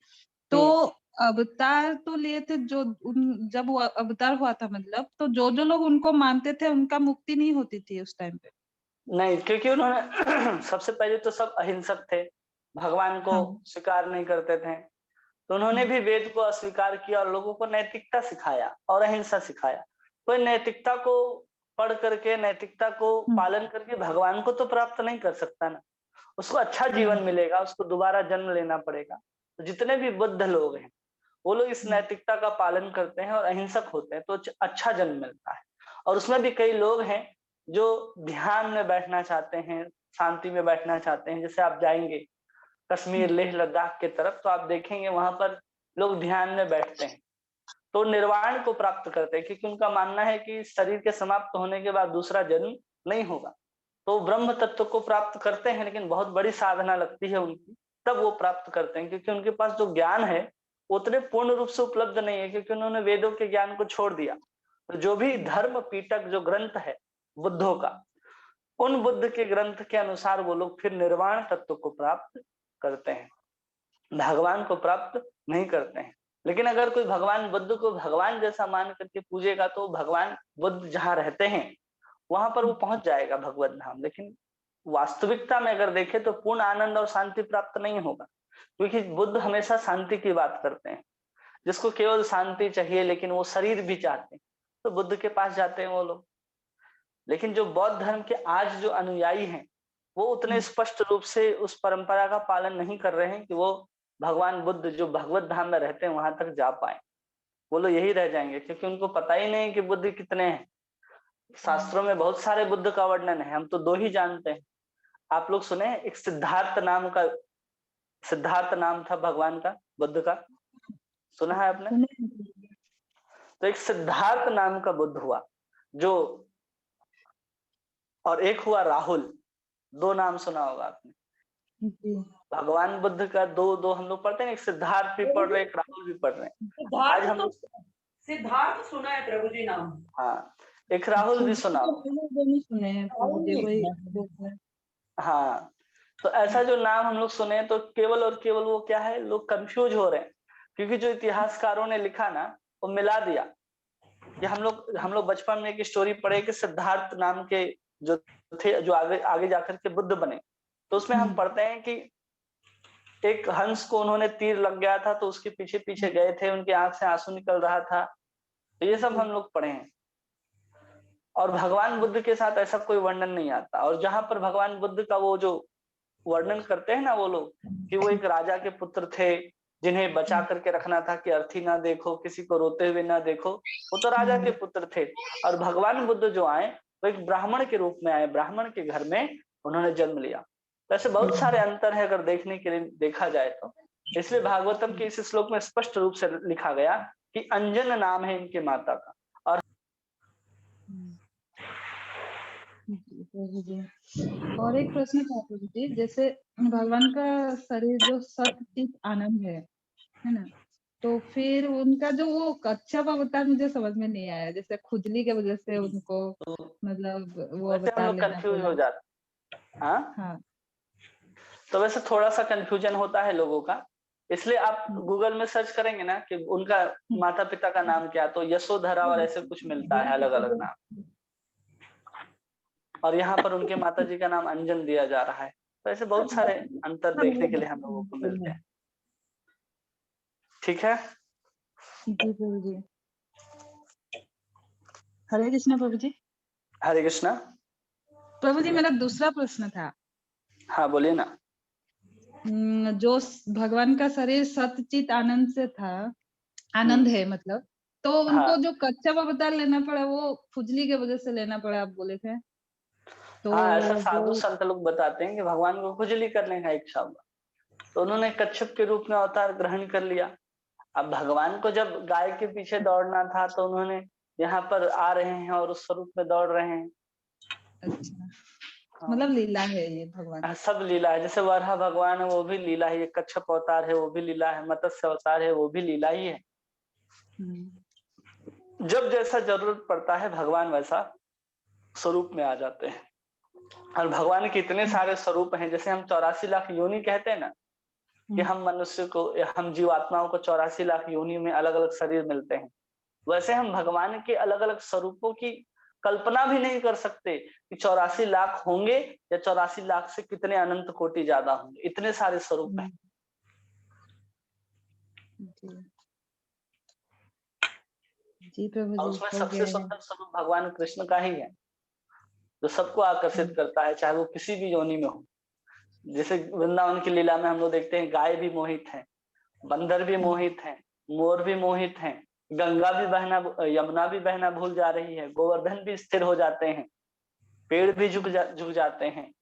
तो अवतार तो लिए थे जब वो अवतार हुआ था, मतलब तो जो लोग उनको मानते थे उनका मुक्ति नहीं होती थी उस टाइम पे? नहीं, क्योंकि उन्होंने सबसे पहले तो सब अहिंसक थे, भगवान को स्वीकार नहीं करते थे, तो उन्होंने भी वेद को अस्वीकार किया और लोगों को नैतिकता सिखाया और अहिंसा सिखाया। कोई नैतिकता को पढ़ करके, नैतिकता को पालन करके भगवान को तो प्राप्त नहीं कर सकता ना। उसको अच्छा जीवन मिलेगा, उसको दोबारा जन्म लेना पड़ेगा। तो जितने भी बुद्ध लोग हैं वो लोग इस नैतिकता का पालन करते हैं और अहिंसक होते हैं, तो अच्छा जन्म मिलता है। और उसमें भी कई लोग हैं जो ध्यान में बैठना चाहते हैं, शांति में बैठना चाहते हैं। जैसे आप जाएंगे कश्मीर, लेह लद्दाख के तरफ, तो आप देखेंगे वहां पर लोग ध्यान में बैठते हैं तो निर्वाण को प्राप्त करते हैं, क्योंकि उनका मानना है कि शरीर के समाप्त होने के बाद दूसरा जन्म नहीं होगा। तो ब्रह्म तत्व को प्राप्त करते हैं, लेकिन बहुत बड़ी साधना लगती है उनकी, तब वो प्राप्त करते हैं, क्योंकि उनके पास जो ज्ञान है उतने पूर्ण रूप से उपलब्ध नहीं है, क्योंकि उन्होंने वेदों के ज्ञान को छोड़ दिया। तो जो भी धर्म पीटक जो ग्रंथ है बुद्धों का, उन बुद्ध के ग्रंथ के अनुसार वो लोग फिर निर्वाण तत्व को प्राप्त करते हैं, भगवान को प्राप्त नहीं करते हैं। लेकिन अगर कोई भगवान बुद्ध को भगवान जैसा मान करके पूजेगा तो भगवान बुद्ध जहाँ रहते हैं वहां पर वो पहुंच जाएगा भगवत धाम। लेकिन वास्तविकता में अगर देखें तो पूर्ण आनंद और शांति प्राप्त नहीं होगा, क्योंकि बुद्ध हमेशा शांति की बात करते हैं। जिसको केवल शांति चाहिए लेकिन वो शरीर भी चाहते हैं तो बुद्ध के पास जाते हैं वो लोग। लेकिन जो बौद्ध धर्म के आज जो अनुयायी हैं वो उतने स्पष्ट रूप से उस परंपरा का पालन नहीं कर रहे हैं कि वो भगवान बुद्ध जो भगवत धाम में रहते हैं वहां तक जा पाए। वो लोग यही रह जाएंगे, क्योंकि उनको पता ही नहीं कि बुद्ध कितने हैं। शास्त्रों में बहुत सारे बुद्ध का वर्णन है, हम तो 2 ही जानते हैं। आप लोग सुने हैं एक सिद्धार्थ नाम था भगवान का, बुद्ध का, सुना है आपने? तो एक सिद्धार्थ नाम का बुद्ध हुआ जो, और एक हुआ राहुल। 2 नाम सुना होगा आपने भगवान बुद्ध का। 2 हम लोग पढ़ते हैं, एक सिद्धार्थ भी पढ़ रहे, एक राहुल भी पढ़ रहे हैं। आज हम सिद्धार्थ सुना है प्रभु जी नाम। हाँ, एक राहुल भी सुना सुने हैं। हाँ, तो ऐसा जो नाम हम लोग सुने तो केवल और केवल वो क्या है, लोग कंफ्यूज हो रहे हैं, क्योंकि जो इतिहासकारों ने लिखा ना वो मिला दिया। कि हम लोग बचपन में एक स्टोरी पढ़े कि सिद्धार्थ नाम के जो थे, जो आगे जाकर के बुद्ध बने, तो उसमें हम पढ़ते हैं कि एक हंस को उन्होंने तीर लग गया था तो उसके पीछे पीछे गए थे, उनकी आंख से आंसू निकल रहा था। तो ये सब हम लोग पढ़े हैं। और भगवान बुद्ध के साथ ऐसा कोई वर्णन नहीं आता। और जहां पर भगवान बुद्ध का वो जो वर्णन करते हैं ना वो लोग, कि वो एक राजा के पुत्र थे जिन्हें बचा करके रखना था कि अर्थी ना देखो, किसी को रोते हुए ना देखो, वो तो राजा के पुत्र थे। और भगवान बुद्ध जो आए वो एक ब्राह्मण के रूप में आए, ब्राह्मण के घर में उन्होंने जन्म लिया। वैसे बहुत सारे अंतर है अगर देखने के लिए देखा जाए तो। इसलिए भागवतम के इस श्लोक में स्पष्ट रूप से लिखा गया कि अंजन नाम है इनके माता का। और एक प्रश्न था प्रभु जी, जैसे भगवान का शरीर जो सत्चित आनंद है ना, तो फिर उनका जो वो कच्छप अवतार मुझे समझ में नहीं आया, जैसे खुजली के वजह से उनको मतलब वो अवतार लेना कंफ्यूज पड़ा। हो जाता। हाँ, तो वैसे थोड़ा सा कंफ्यूजन होता है लोगों का, इसलिए आप गूगल में सर्च करेंगे ना कि उनका माता पिता का नाम क्या, तो यशोधरा और ऐसे कुछ मिलता है अलग अलग नाम। और यहाँ पर उनके माता जी का नाम अंजन दिया जा रहा है। तो ऐसे बहुत सारे अंतर देखने के लिए हम लोगों को मिलते हैं। ठीक है जी प्रभु जी। हरे कृष्णा प्रभु जी। हरे कृष्णा प्रभु जी, मेरा दूसरा प्रश्न था। हाँ बोलिए ना। जो भगवान का शरीर सतचित आनंद से था, आनंद है मतलब, तो उनको जो कच्छप अवतार लेना पड़ा वो खुजली के वजह से लेना पड़ा, आप बोले थे। तो हाँ, ऐसा साधु संत लोग बताते हैं कि भगवान को खुजली करने का इच्छा हुआ तो उन्होंने कच्छप के रूप में अवतार ग्रहण कर लिया। अब भगवान को जब गाय के पीछे दौड़ना था तो उन्होंने यहाँ पर आ रहे हैं और उस स्वरूप में दौड़ रहे हैं। अच्छा, मतलब लीला है ये भगवान। सब लीला है। जैसे वराह भगवान है वो भी लीला ही है, कच्छप अवतार है वो भी लीला है, मत्स्य अवतार है वो भी लीला ही है। जब जैसा जरूरत पड़ता है भगवान वैसा स्वरूप में आ जाते हैं। और भगवान के इतने सारे स्वरूप हैं, जैसे हम 84 लाख योनि कहते हैं ना, कि हम मनुष्य को, हम जीवात्माओं को 84 लाख योनि में अलग अलग शरीर मिलते हैं, वैसे हम भगवान के अलग अलग स्वरूपों की कल्पना भी नहीं कर सकते कि 84 लाख होंगे या 84 लाख से कितने अनंत कोटि ज्यादा होंगे, इतने सारे स्वरूप हैं। जी प्रभु जी। उसमें सबसे सुंदर स्वरूप भगवान कृष्ण का ही है, जो सबको आकर्षित करता है, चाहे वो किसी भी योनि में हो। जैसे वृंदावन की लीला में हम लोग देखते हैं गाय भी मोहित है, बंदर भी मोहित है, मोर भी मोहित है, गंगा भी बहना, यमुना भी बहना भूल जा रही है, गोवर्धन भी स्थिर हो जाते हैं, पेड़ भी झुक जाते हैं,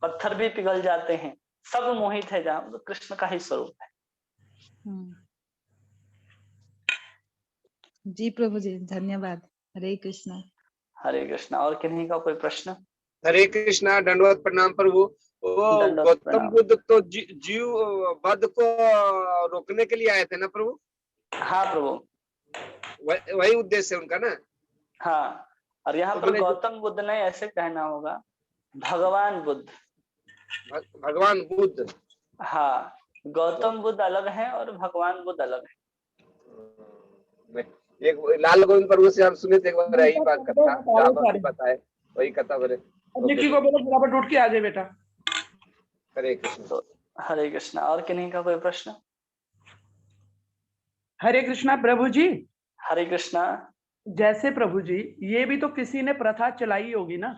पत्थर भी पिघल जाते हैं, सब मोहित है जहाँ, तो कृष्ण का ही स्वरूप है। जी प्रभु जी, धन्यवाद। हरे कृष्णा। हरे कृष्णा। और किन्हीं का कोई प्रश्न? हरे कृष्णा, दंडवत प्रणाम प्रभु। वो गौतम बुद्ध तो जीव वध को रोकने के लिए आए थे ना प्रभु? हाँ प्रभु, वही उद्देश्य है उनका ना। हाँ, और यहाँ तो पर मैंने गौतम बुद्ध ने ऐसे कहना होगा, भगवान बुद्ध। भगवान बुद्ध। हाँ, गौतम बुद्ध अलग है और भगवान बुद्ध अलग है। एक लाल गोविंद प्रभु से हम सुने थे एक बार यही बात कथा, जो आप अभी बताए वही कथा बोले। निक्की को बोलो बराबर उठ के आ जाए बेटा। हरे कृष्ण। तो हरे कृष्णा। और किन्हीं का कोई प्रश्न? हरे कृष्णा प्रभु जी। हरे कृष्णा। जैसे प्रभु जी, ये भी तो किसी ने प्रथा चलाई होगी ना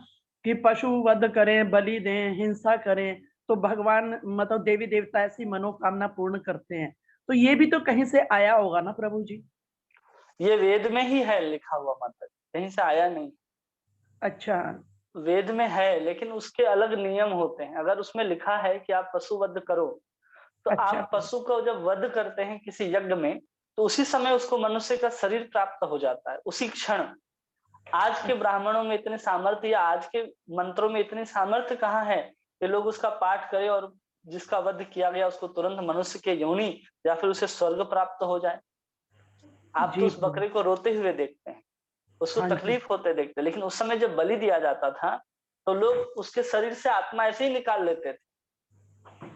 कि पशु वध करें, बलि दें, हिंसा करें, तो भगवान मतलब देवी देवता ऐसी मनोकामना पूर्ण करते हैं, तो ये भी तो कहीं से आया होगा ना प्रभु जी? ये वेद में ही है लिखा हुआ मंत्र, कहीं से आया नहीं। अच्छा। वेद में है, लेकिन उसके अलग नियम होते हैं। अगर उसमें लिखा है कि आप पशु वध करो, तो अच्छा। आप पशु को जब वध करते हैं किसी यज्ञ में, तो उसी समय उसको मनुष्य का शरीर प्राप्त हो जाता है, उसी क्षण। आज के ब्राह्मणों में इतने सामर्थ्य या आज के मंत्रों में इतनी सामर्थ्य कहाँ है कि लोग उसका पाठ करें और जिसका वध किया गया उसको तुरंत मनुष्य के योनि या फिर उसे स्वर्ग प्राप्त हो जाए। आप तो जी उस बकरे को रोते हुए देखते हैं, उसको हाँ जी। तकलीफ होते देखते हैं, लेकिन उस समय जब बलि दिया जाता था तो लोग उसके शरीर से आत्मा ऐसे ही निकाल लेते थे,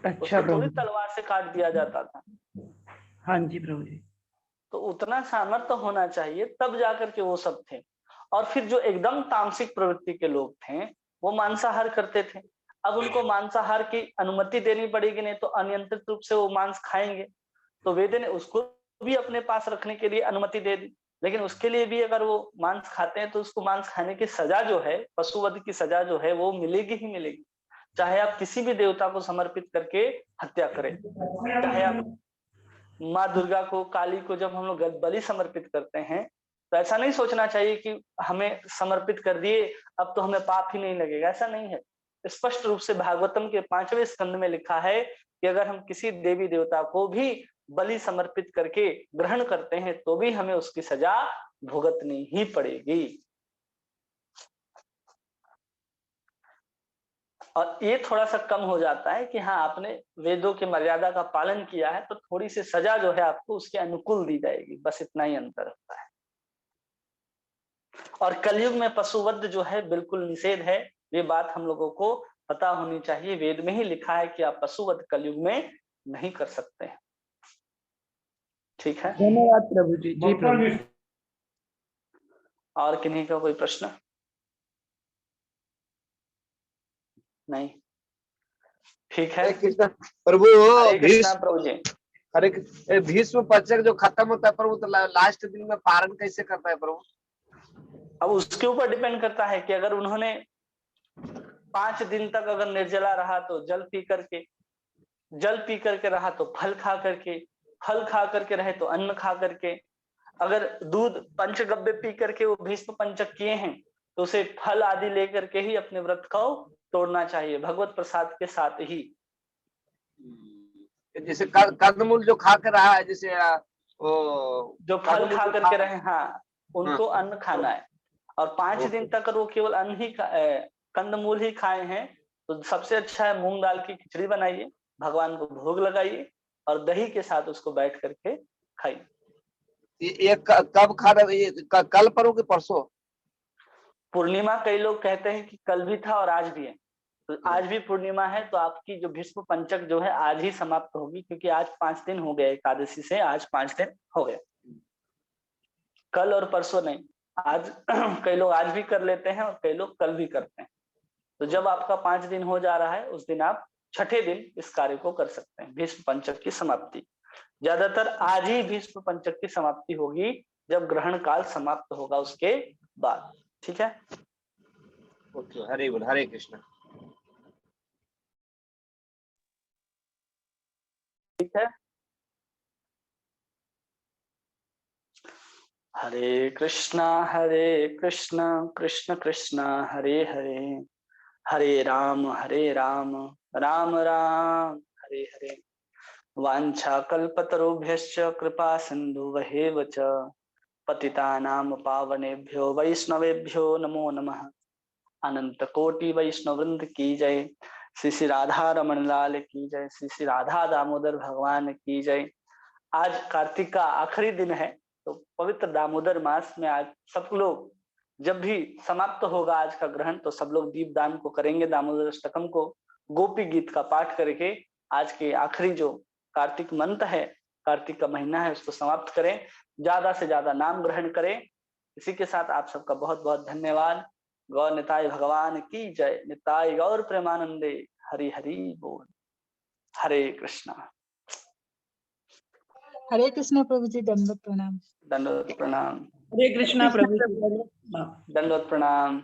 अच्छा उसको थोड़ी प्रभु जी। तलवार से काट दिया जाता था। हाँ जी प्रभु जी। तो उतना सामर्थ्य होना चाहिए, तब जाकर के वो सब थे। और फिर जो एकदम तामसिक प्रवृत्ति के लोग थे, वो मांसाहार करते थे। अब उनको मांसाहार की अनुमति देनी पड़ेगी, नहीं तो अनियंत्रित रूप से वो मांस खाएंगे। तो वेद ने उसको भी अपने पास रखने के लिए अनुमति दे दी, लेकिन उसके लिए भी अगर वो मांस खाते हैं तो उसको मांस खाने की सजा जो है, पशुवध की सजा जो है, वो मिलेगी ही मिलेगी। चाहे आप किसी भी देवता को समर्पित करके हत्या करें, चाहे आप माँ दुर्गा को, काली को जब हम लोग बलि समर्पित करते हैं, तो ऐसा नहीं सोचना चाहिए कि हमें समर्पित कर दिए अब तो हमें पाप ही नहीं लगेगा। ऐसा नहीं है। स्पष्ट रूप से भागवतम के 5वें स्कंद में लिखा है कि अगर हम किसी देवी देवता को भी बलि समर्पित करके ग्रहण करते हैं तो भी हमें उसकी सजा भुगतनी ही पड़ेगी। और ये थोड़ा सा कम हो जाता है कि हाँ, आपने वेदों की मर्यादा का पालन किया है तो थोड़ी सी सजा जो है आपको उसके अनुकूल दी जाएगी, बस इतना ही अंतर होता है। और कलयुग में पशुवध जो है बिल्कुल निषेध है, ये बात हम लोगों को पता होनी चाहिए। वेद में ही लिखा है कि आप पशुवध कलयुग में नहीं कर सकते हैं। ठीक है, धन्यवाद प्रभु जी। जी प्रभु जी। और किन्हीं का कोई प्रश्न? नहीं, ठीक है। हरे कृष्ण प्रभु। हरे कृष्णा प्रभु जी। हरे भीष्म पंचक जो खत्म होता है प्रभु, तो लास्ट दिन में पारण कैसे करता है प्रभु? अब उसके ऊपर डिपेंड करता है कि अगर उन्होंने 5 दिन तक अगर निर्जला रहा तो जल पी करके रहा तो फल खा करके रहे तो अन्न खा करके। अगर दूध पंचगव्य पी करके वो भीष्म पंचक किए हैं तो उसे फल आदि लेकर के ही अपने व्रत को तोड़ना चाहिए, भगवत प्रसाद के साथ ही। जैसे कंदमूल जो खा कर रहा है, जैसे वो जो फल खा करके रहे, हाँ, उनको हाँ। अन्न खाना है। और 5 दिन तक अगर वो केवल अन्न ही कंदमूल ही खाए हैं तो सबसे अच्छा है मूंग दाल की खिचड़ी बनाइए, भगवान को भोग लगाइए और दही के साथ उसको बैठ करके खाइए। ये कब खा रहे? कल पर कि परसों? पूर्णिमा कई लोग कहते हैं कि कल भी था और आज भी है, तो आज भी पूर्णिमा है, तो आपकी जो भीष्म पंचक जो है आज ही समाप्त होगी, क्योंकि आज 5 दिन हो गए एकादशी से, आज 5 दिन हो गए, कल और परसों नहीं। आज कई लोग आज भी कर लेते हैं और कई लोग कल भी करते हैं। तो जब आपका 5 दिन हो जा रहा है उस दिन आप छठे दिन इस कार्य को कर सकते हैं, भीष्म पंचक की समाप्ति। ज्यादातर आज ही भीष्म पंचक की समाप्ति होगी, जब ग्रहण काल समाप्त होगा उसके बाद। ठीक है, ओके, हरे बोल, हरे कृष्ण। ठीक है। हरे कृष्णा कृष्ण कृष्णा हरे हरे, हरे राम राम राम हरे हरे। वाञ्छा कल्पतरुभ्यश्च कृपा सिन्धुभ्येव च पतितानां पावनेभ्यो वैष्णवेभ्यो नमो नमः। अनंत कोटि वैष्णव वृंद की जय। श्री श्री राधा रमन लाल की जय। श्री श्री राधा दामोदर भगवान की जय। आज कार्तिक का आखिरी दिन है, तो पवित्र दामोदर मास में आज सब लोग जब भी समाप्त होगा आज का ग्रहण तो सब लोग दीपदान को करेंगे, दामोदर अष्टकम को, गोपी गीत का पाठ करके आज के आखिरी जो कार्तिक मंत्र है, कार्तिक का महीना है, उसको समाप्त करें। ज्यादा से ज्यादा नाम ग्रहण करें। इसी के साथ आप सबका बहुत बहुत धन्यवाद। गौर निताय भगवान की जय। निताय गौर प्रेमानंदे। हरि हरि बोल। हरे कृष्णा। हरे कृष्णा प्रभु जी, दंडवत प्रणाम। दंडवत प्रणाम। हरे कृष्णा प्रभु जी, दंडवत प्रणाम।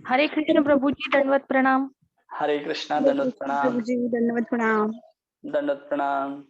हरे कृष्ण प्रभु जी, दंडवत प्रणाम। हरे कृष्णा। हरे दंडवत कृष्ण प्रणाम। प्रभु जी, दंडवत प्रणाम। दंडवत प्रणाम।